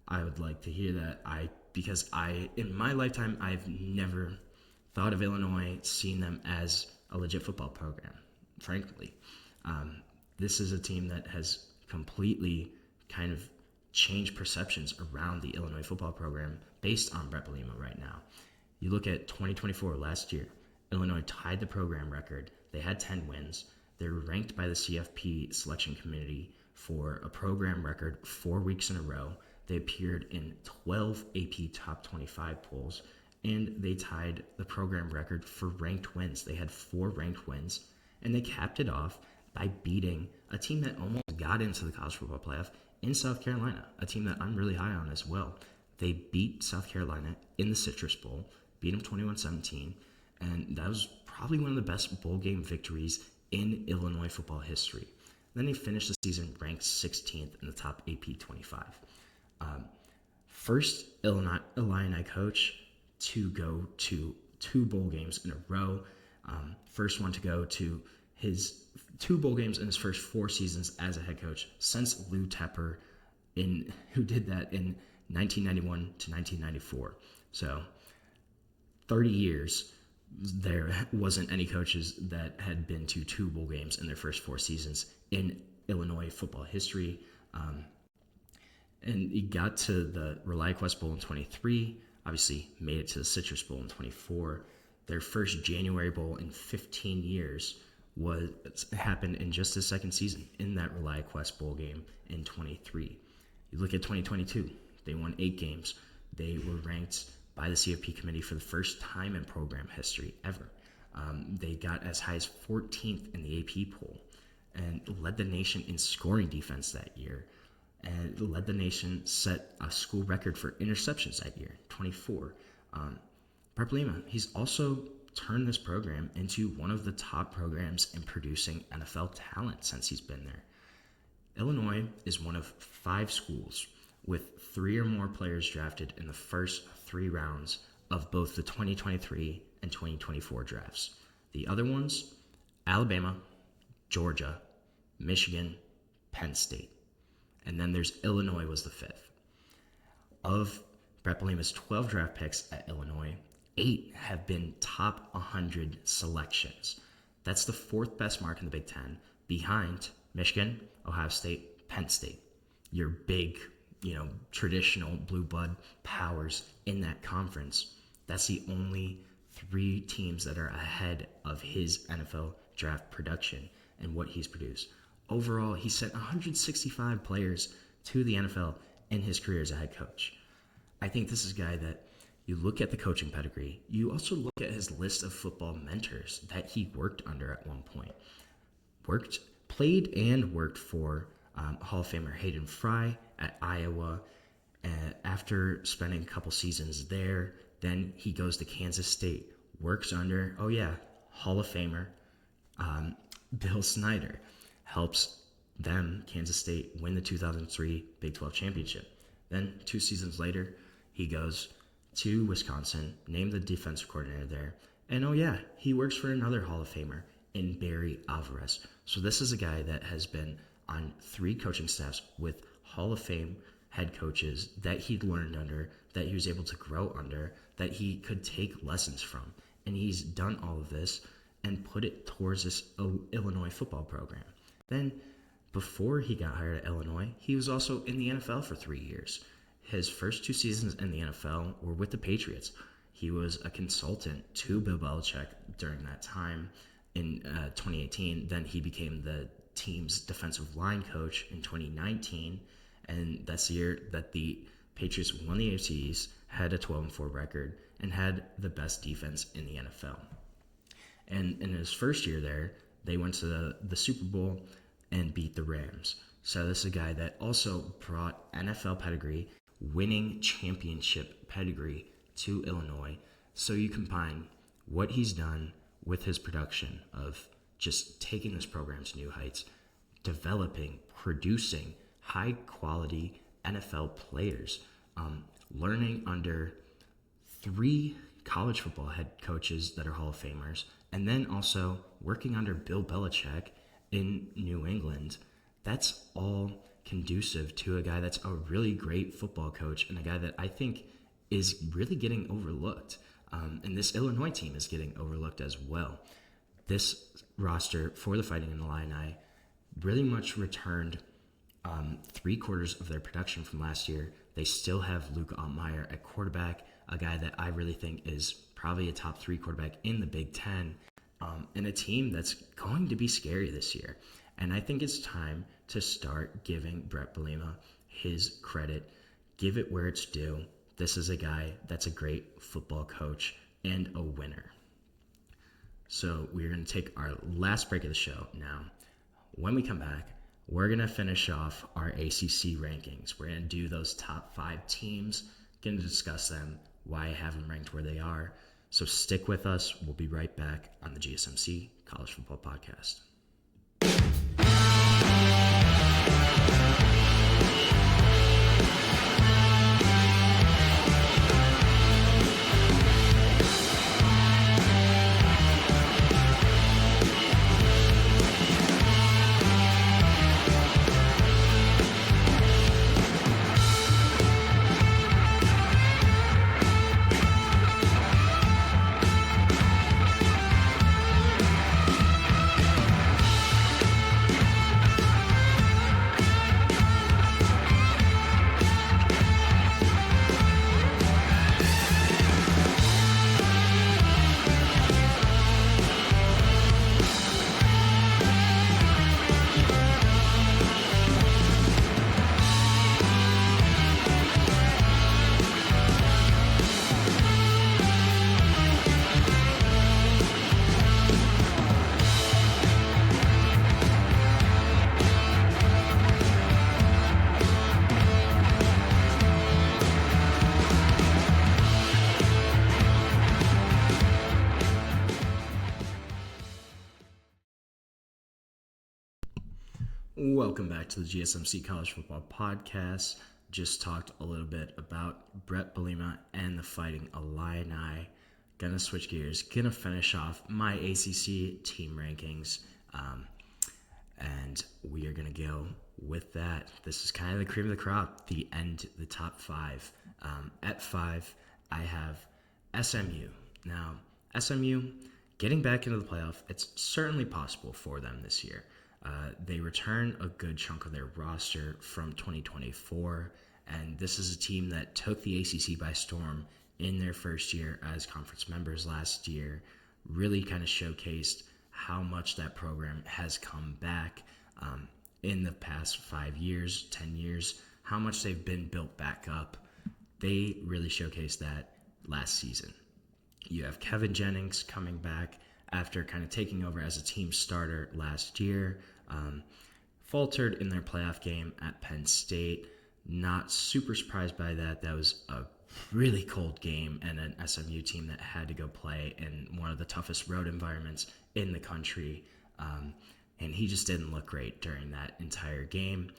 I would like to hear that. Because in my lifetime, I've never thought of Illinois, seen them as a legit football program, frankly. This is a team that has completely kind of changed perceptions around the Illinois football program based on Brett Bielema right now. You look at 2024 last year, Illinois tied the program record. They had 10 wins. They were ranked by the CFP selection committee for a program record 4 weeks in a row. They appeared in 12 AP Top 25 polls, and they tied the program record for ranked wins. They had 4 ranked wins, and they capped it off by beating a team that almost got into the college football playoff in South Carolina, a team that I'm really high on as well. They beat South Carolina in the Citrus Bowl, beat them 21-17, and that was probably one of the best bowl game victories in Illinois football history. Then they finished the season ranked 16th in the top AP 25. First Illini coach to go to 2 bowl games in a row. First one to go to his 2 bowl games in his first 4 seasons as a head coach since Lou Tepper, who did that in 1991 to 1994. So 30 years, there wasn't any coaches that had been to 2 bowl games in their first 4 seasons in Illinois football history. And he got to the ReliaQuest Bowl in 23, obviously made it to the Citrus Bowl in 24. Their first January Bowl in 15 years happened in just his second season in that ReliaQuest Bowl game in 23. You look at 2022, they won 8 games. They were ranked by the CFP committee for the first time in program history ever. They got as high as 14th in the AP poll and led the nation in scoring defense that year, and led the nation, set a school record for interceptions that year, 24. Brett Bielema, he's also turned this program into one of the top programs in producing NFL talent since he's been there. Illinois is one of 5 schools with 3 or more players drafted in the first 3 rounds of both the 2023 and 2024 drafts. The other ones, Alabama, Georgia, Michigan, Penn State. And then there's Illinois was the 5th. Of Brett Bielema's 12 draft picks at Illinois, 8 have been top 100 selections. That's the 4th best mark in the Big Ten, behind Michigan, Ohio State, Penn State. Your big, traditional blue blood powers in that conference. That's the only 3 teams that are ahead of his NFL draft production and what he's produced. Overall, he sent 165 players to the NFL in his career as a head coach. I think this is a guy that you look at the coaching pedigree. You also look at his list of football mentors that he worked under at one point. Played and worked for Hall of Famer Hayden Fry at Iowa. After spending a couple seasons there, then he goes to Kansas State, works under, Hall of Famer Bill Snyder. Helps them, Kansas State, win the 2003 Big 12 championship. Then 2 seasons later, he goes to Wisconsin, named the defensive coordinator there. And he works for another Hall of Famer in Barry Alvarez. So this is a guy that has been on 3 coaching staffs with Hall of Fame head coaches that he'd learned under, that he was able to grow under, that he could take lessons from. And he's done all of this and put it towards this Illinois football program. Then, before he got hired at Illinois, he was also in the NFL for 3 years. His first 2 seasons in the NFL were with the Patriots. He was a consultant to Bill Belichick during that time in 2018. Then he became the team's defensive line coach in 2019. And that's the year that the Patriots won the AFC East, had a 12-4 record, and had the best defense in the NFL. And in his first year there, they went to the Super Bowl and beat the Rams. So this is a guy that also brought NFL pedigree, winning championship pedigree to Illinois. So you combine what he's done with his production of just taking this program to new heights, developing, producing high-quality NFL players, learning under 3 college football head coaches that are Hall of Famers, and then also working under Bill Belichick in New England. That's all conducive to a guy that's a really great football coach and a guy that I think is really getting overlooked. And this Illinois team is getting overlooked as well. This roster for the Fighting Illini really much returned 3/4 of their production from last year. They still have Luke Altmaier at quarterback, a guy that I really think is probably a top 3 quarterback in the Big Ten, and a team that's going to be scary this year. And I think it's time to start giving Brett Bielema his credit, give it where it's due. This is a guy that's a great football coach and a winner. So we're going to take our last break of the show now. When we come back, we're going to finish off our ACC rankings. We're going to do those top 5 teams, going to discuss them, why I have them ranked where they are. So stick with us. We'll be right back on the GSMC College Football Podcast. Welcome back to the GSMC College Football Podcast. Just talked a little bit about Brett Bielema and the Fighting Illini. Gonna switch gears. Gonna finish off my ACC team rankings. And we are going to go with that. This is kind of the cream of the crop, the top 5. At 5, I have SMU. Now, SMU getting back into the playoff, it's certainly possible for them this year. They return a good chunk of their roster from 2024, and this is a team that took the ACC by storm in their first year as conference members last year, really kind of showcased how much that program has come back in the past 5 years, 10 years, how much they've been built back up. They really showcased that last season. You have Kevin Jennings coming back after kind of taking over as a team starter last year. Faltered in their playoff game at Penn State. Not super surprised by that. That was a really cold game and an SMU team that had to go play in one of the toughest road environments in the country. And he just didn't look great during that entire game.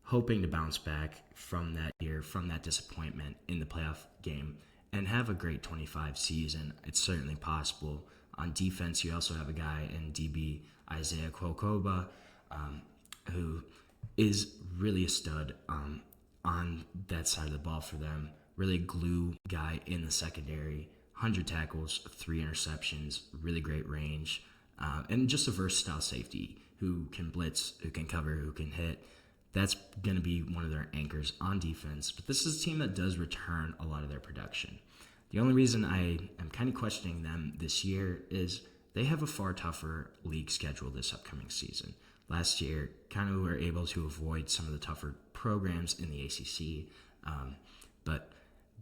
Hoping to bounce back from that year, from that disappointment in the playoff game, and have a great 25 season. It's certainly possible. On defense, you also have a guy in DB, Isaiah Kwokoba, who is really a stud on that side of the ball for them. Really glue guy in the secondary. 100 tackles, 3 interceptions, really great range, and just a versatile safety who can blitz, who can cover, who can hit. That's going to be one of their anchors on defense. But this is a team that does return a lot of their production. The only reason I am kind of questioning them this year is they have a far tougher league schedule this upcoming season. Last year, kind of were able to avoid some of the tougher programs in the ACC, but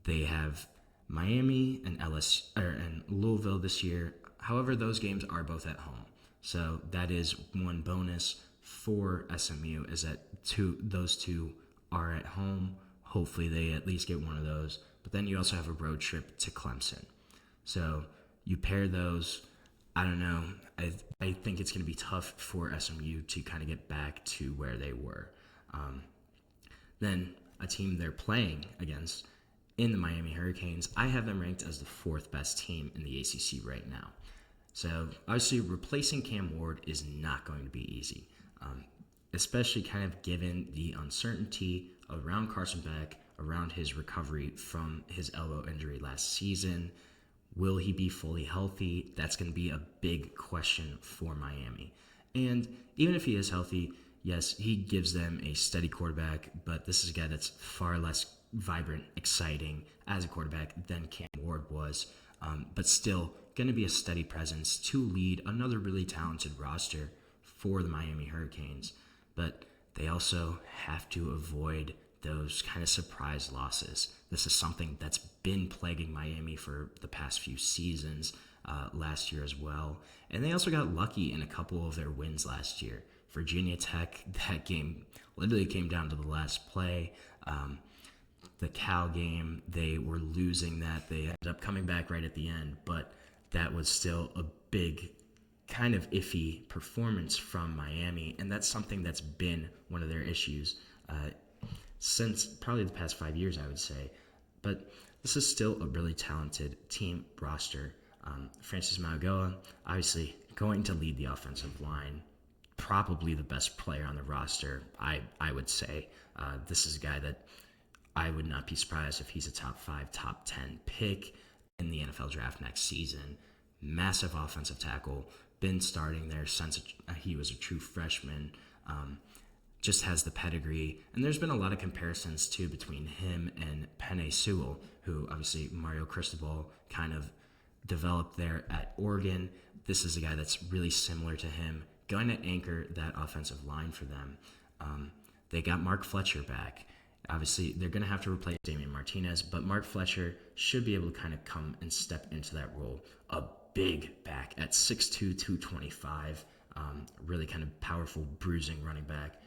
they have Miami and and Louisville this year. However, those games are both at home, so that is one bonus for SMU is that those two are at home. Hopefully, they at least get one of those. But then you also have a road trip to Clemson, so you pair those. I don't know. I think it's going to be tough for SMU to kind of get back to where they were. Then a team they're playing against in the Miami Hurricanes, I have them ranked as the 4th best team in the ACC right now. So obviously replacing Cam Ward is not going to be easy, especially kind of given the uncertainty around Carson Beck, around his recovery from his elbow injury last season. Will he be fully healthy? That's going to be a big question for Miami. And even if he is healthy, yes, he gives them a steady quarterback, but this is a guy that's far less vibrant, exciting as a quarterback than Cam Ward was, but still going to be a steady presence to lead another really talented roster for the Miami Hurricanes. But they also have to avoid those kind of surprise losses. This is something that's been plaguing Miami for the past few seasons, last year as well. And they also got lucky in a couple of their wins last year. Virginia Tech, that game literally came down to the last play. The Cal game, they were losing that. They ended up coming back right at the end, but that was still a big kind of iffy performance from Miami, and that's something that's been one of their issues since probably the past 5 years, I would say. But this is still a really talented team roster. Francis Mauigoa, obviously going to lead the offensive line, probably the best player on the roster, I would say. This is a guy that I would not be surprised if he's a top 5, top 10 pick in the NFL draft next season. Massive offensive tackle, been starting there since he was a true freshman. Just has the pedigree. And there's been a lot of comparisons, too, between him and Penei Sewell, who obviously Mario Cristobal kind of developed there at Oregon. This is a guy that's really similar to him, going to anchor that offensive line for them. They got Mark Fletcher back. Obviously, they're going to have to replace Damian Martinez, but Mark Fletcher should be able to kind of come and step into that role. A big back at 6'2", 225, really kind of powerful, bruising running back.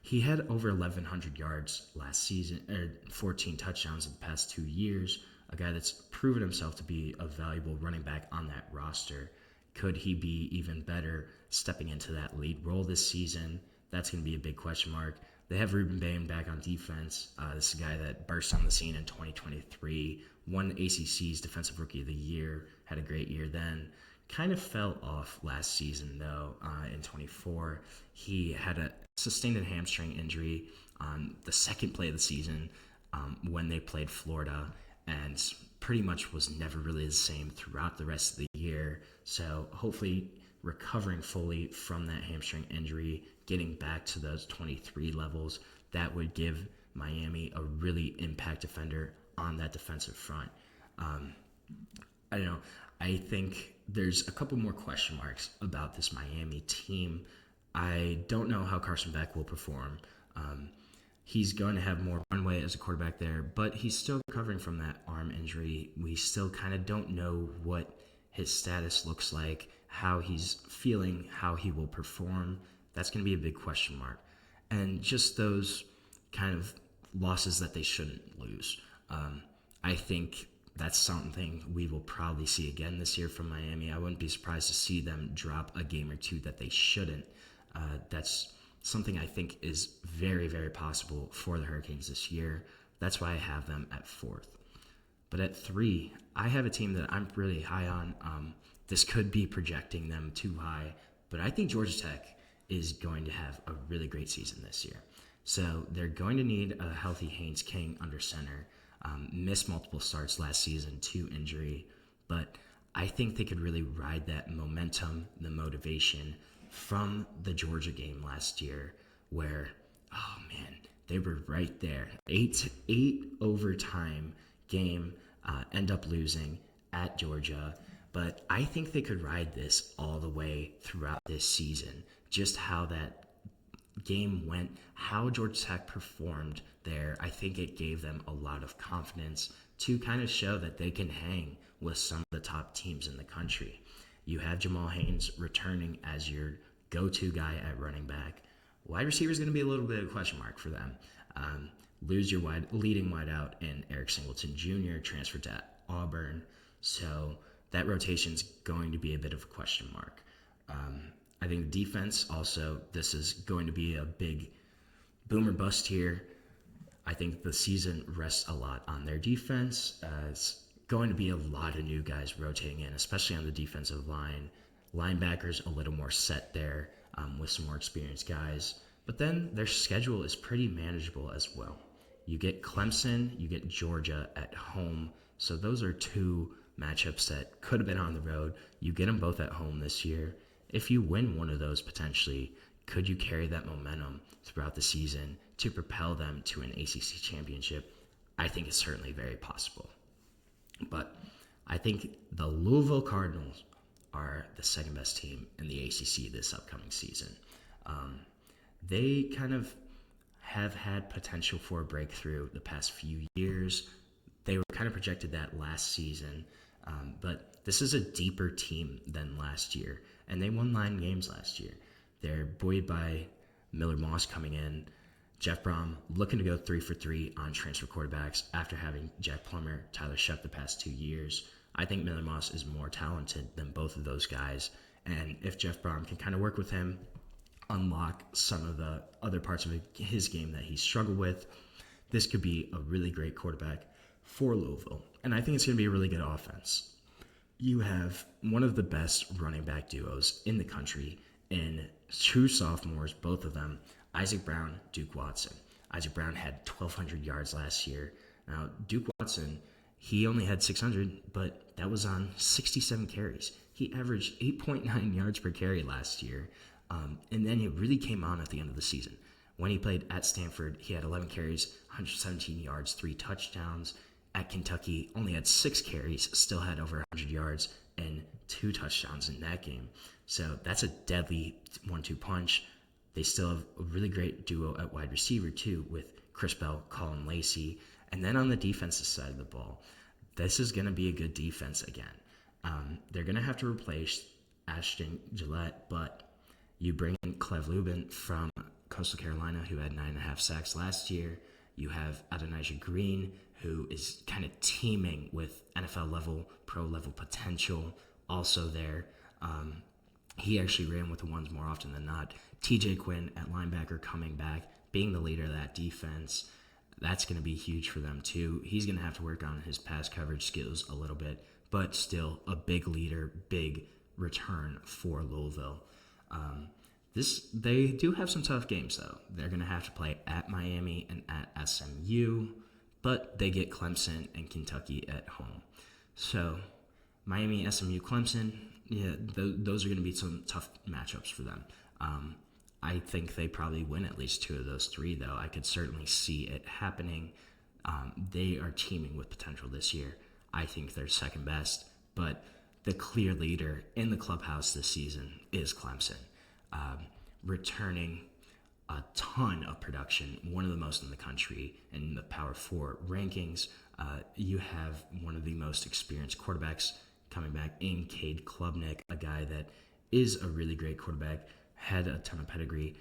He had over 1,100 yards last season, 14 touchdowns in the past 2 years. A guy that's proven himself to be a valuable running back on that roster. Could he be even better stepping into that lead role this season? That's going to be a big question mark. They have Ruben Bain back on defense. This is a guy that burst on the scene in 2023, won the ACC's Defensive Rookie of the Year, had a great year then. kind of fell off last season, though. In 24, he had sustained a hamstring injury on the second play of the season when they played Florida, and pretty much was never really the same throughout the rest of the year. So hopefully recovering fully from that hamstring injury, getting back to those 23 levels, that would give Miami a really impact defender on that defensive front. I don't know. I think there's a couple more question marks about this Miami team. I don't know how Carson Beck will perform. He's going to have more runway as a quarterback there, but he's still recovering from that arm injury. We still kind of don't know what his status looks like, how he's feeling, how he will perform. That's going to be a big question mark. And just those kind of losses that they shouldn't lose. I think that's something we will probably see again this year from Miami. I wouldn't be surprised to see them drop a game or two that they shouldn't. That's something I think is very, very possible for the Hurricanes this year. That's why I have them at 4th. But at 3, I have a team that I'm really high on. This could be projecting them too high, but I think Georgia Tech is going to have a really great season this year. So they're going to need a healthy Haynes King under center. Missed multiple starts last season to injury, but I think they could really ride that momentum, the motivation from the Georgia game last year where, oh man, they were right there. 8 overtime game, end up losing at Georgia. But I think they could ride this all the way throughout this season. Just how that game went, how Georgia Tech performed there, I think it gave them a lot of confidence to kind of show that they can hang with some of the top teams in the country. You have Jamal Haynes returning as your go-to guy at running back. Wide receiver is going to be a little bit of a question mark for them. Lose your leading wideout in Eric Singleton Jr., transferred to Auburn. So that rotation is going to be a bit of a question mark. I think defense also, this is going to be a big boom or bust here. I think the season rests a lot on their defense. It's going to be a lot of new guys rotating in, especially on the defensive line. Linebackers a little more set there with some more experienced guys. But then their schedule is pretty manageable as well. You get Clemson, you get Georgia at home. So those are 2 matchups that could have been on the road. You get them both at home this year. If you win one of those potentially, could you carry that momentum throughout the season to propel them to an ACC championship? I think it's certainly very possible. But I think the Louisville Cardinals are the second best team in the ACC this upcoming season. They kind of have had potential for a breakthrough the past few years. They were kind of projected that last season, but this is a deeper team than last year, and they won 9 games last year. They're buoyed by Miller Moss coming in, Jeff Brom looking to go 3 for 3 on transfer quarterbacks after having Jack Plummer, Tyler Shep the past 2 years. I think Miller Moss is more talented than both of those guys, and if Jeff Brom can kind of work with him, unlock some of the other parts of his game that he struggled with, this could be a really great quarterback for Louisville. And I think it's going to be a really good offense. You have one of the best running back duos in the country in true sophomores, both of them, Isaac Brown, Duke Watson. Isaac Brown had 1,200 yards last year. Now, Duke Watson, he only had 600, but that was on 67 carries. He averaged 8.9 yards per carry last year. And then it really came on at the end of the season. When he played at Stanford, he had 11 carries, 117 yards, 3 touchdowns. At Kentucky, only had 6 carries, still had over 100 yards and 2 touchdowns in that game. So that's a deadly 1-2 punch. They still have a really great duo at wide receiver, too, with Chris Bell, Colin Lacey. And then on the defensive side of the ball, this is going to be a good defense again. They're going to have to replace Ashton Gillette, but you bring in Clev Lubin from Coastal Carolina, who had 9.5 sacks last year. You have Adonijah Green, who is kind of teaming with NFL level, pro level potential also there. He actually ran with the ones more often than not. TJ Quinn at linebacker coming back, being the leader of that defense. That's going to be huge for them too. He's going to have to work on his pass coverage skills a little bit, but still a big leader, big return for Louisville. They do have some tough games, though. They're going to have to play at Miami and at SMU, but they get Clemson and Kentucky at home. So Miami, SMU, Clemson, yeah, those are going to be some tough matchups for them. I think they probably win at least 2 of those 3, though. I could certainly see it happening. They are teaming with potential this year. I think they're second best, but the clear leader in the clubhouse this season is Clemson. Returning a ton of production, one of the most in the country in the Power 4 rankings. You have one of the most experienced quarterbacks coming back in Cade Klubnik, a guy that is a really great quarterback, had a ton of pedigree,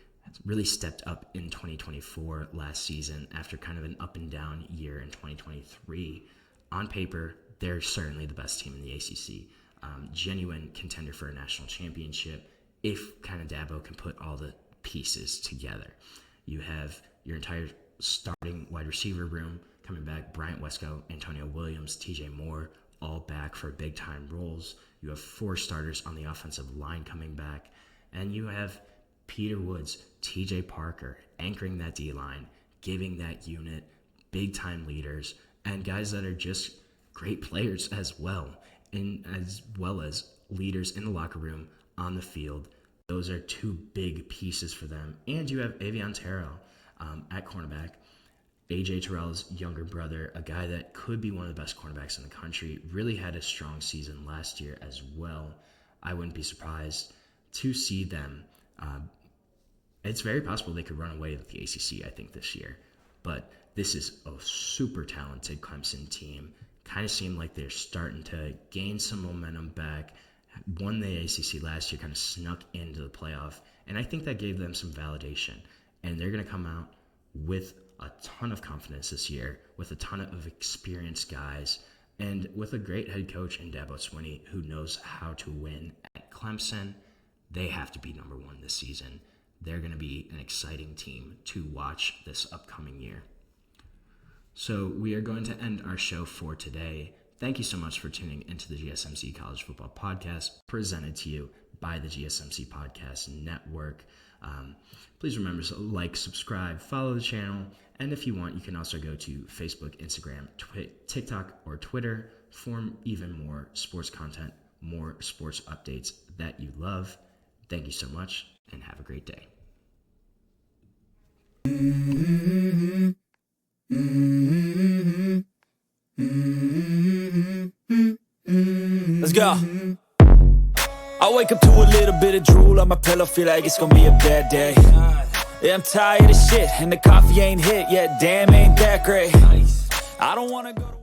really stepped up in 2024 last season after kind of an up and down year in 2023. On paper, they're certainly the best team in the ACC. Genuine contender for a national championship if kind of Dabo can put all the pieces together. You have your entire starting wide receiver room coming back: Bryant Wesco, Antonio Williams, TJ Moore, all back for big-time roles. You have 4 starters on the offensive line coming back. And you have Peter Woods, TJ Parker anchoring that D-line, giving that unit big-time leaders, and guys that are just great players as well, and as well as leaders in the locker room, on the field. Those are 2 big pieces for them. And you have Avion Terrell at cornerback, A.J. Terrell's younger brother, a guy that could be one of the best cornerbacks in the country, really had a strong season last year as well. I wouldn't be surprised to see them. It's very possible they could run away with the ACC, I think, this year. But this is a super talented Clemson team. Kind of seemed like they're starting to gain some momentum back. Won the ACC last year, kind of snuck into the playoff. And I think that gave them some validation. And they're going to come out with a ton of confidence this year, with a ton of experienced guys, and with a great head coach in Dabo Swinney who knows how to win at Clemson. They have to be number 1 this season. They're going to be an exciting team to watch this upcoming year. So we are going to end our show for today. Thank you so much for tuning into the GSMC College Football Podcast, presented to you by the GSMC Podcast Network. Please remember to like, subscribe, follow the channel, and if you want, you can also go to Facebook, Instagram, TikTok, or Twitter for even more sports content, more sports updates that you love. Thank you so much, and have a great day. Let's go. I wake up to a little bit of drool on my pillow, feel like it's gonna be a bad day. Yeah, I'm tired of shit, and the coffee ain't hit yet, damn, ain't that great. I don't wanna go to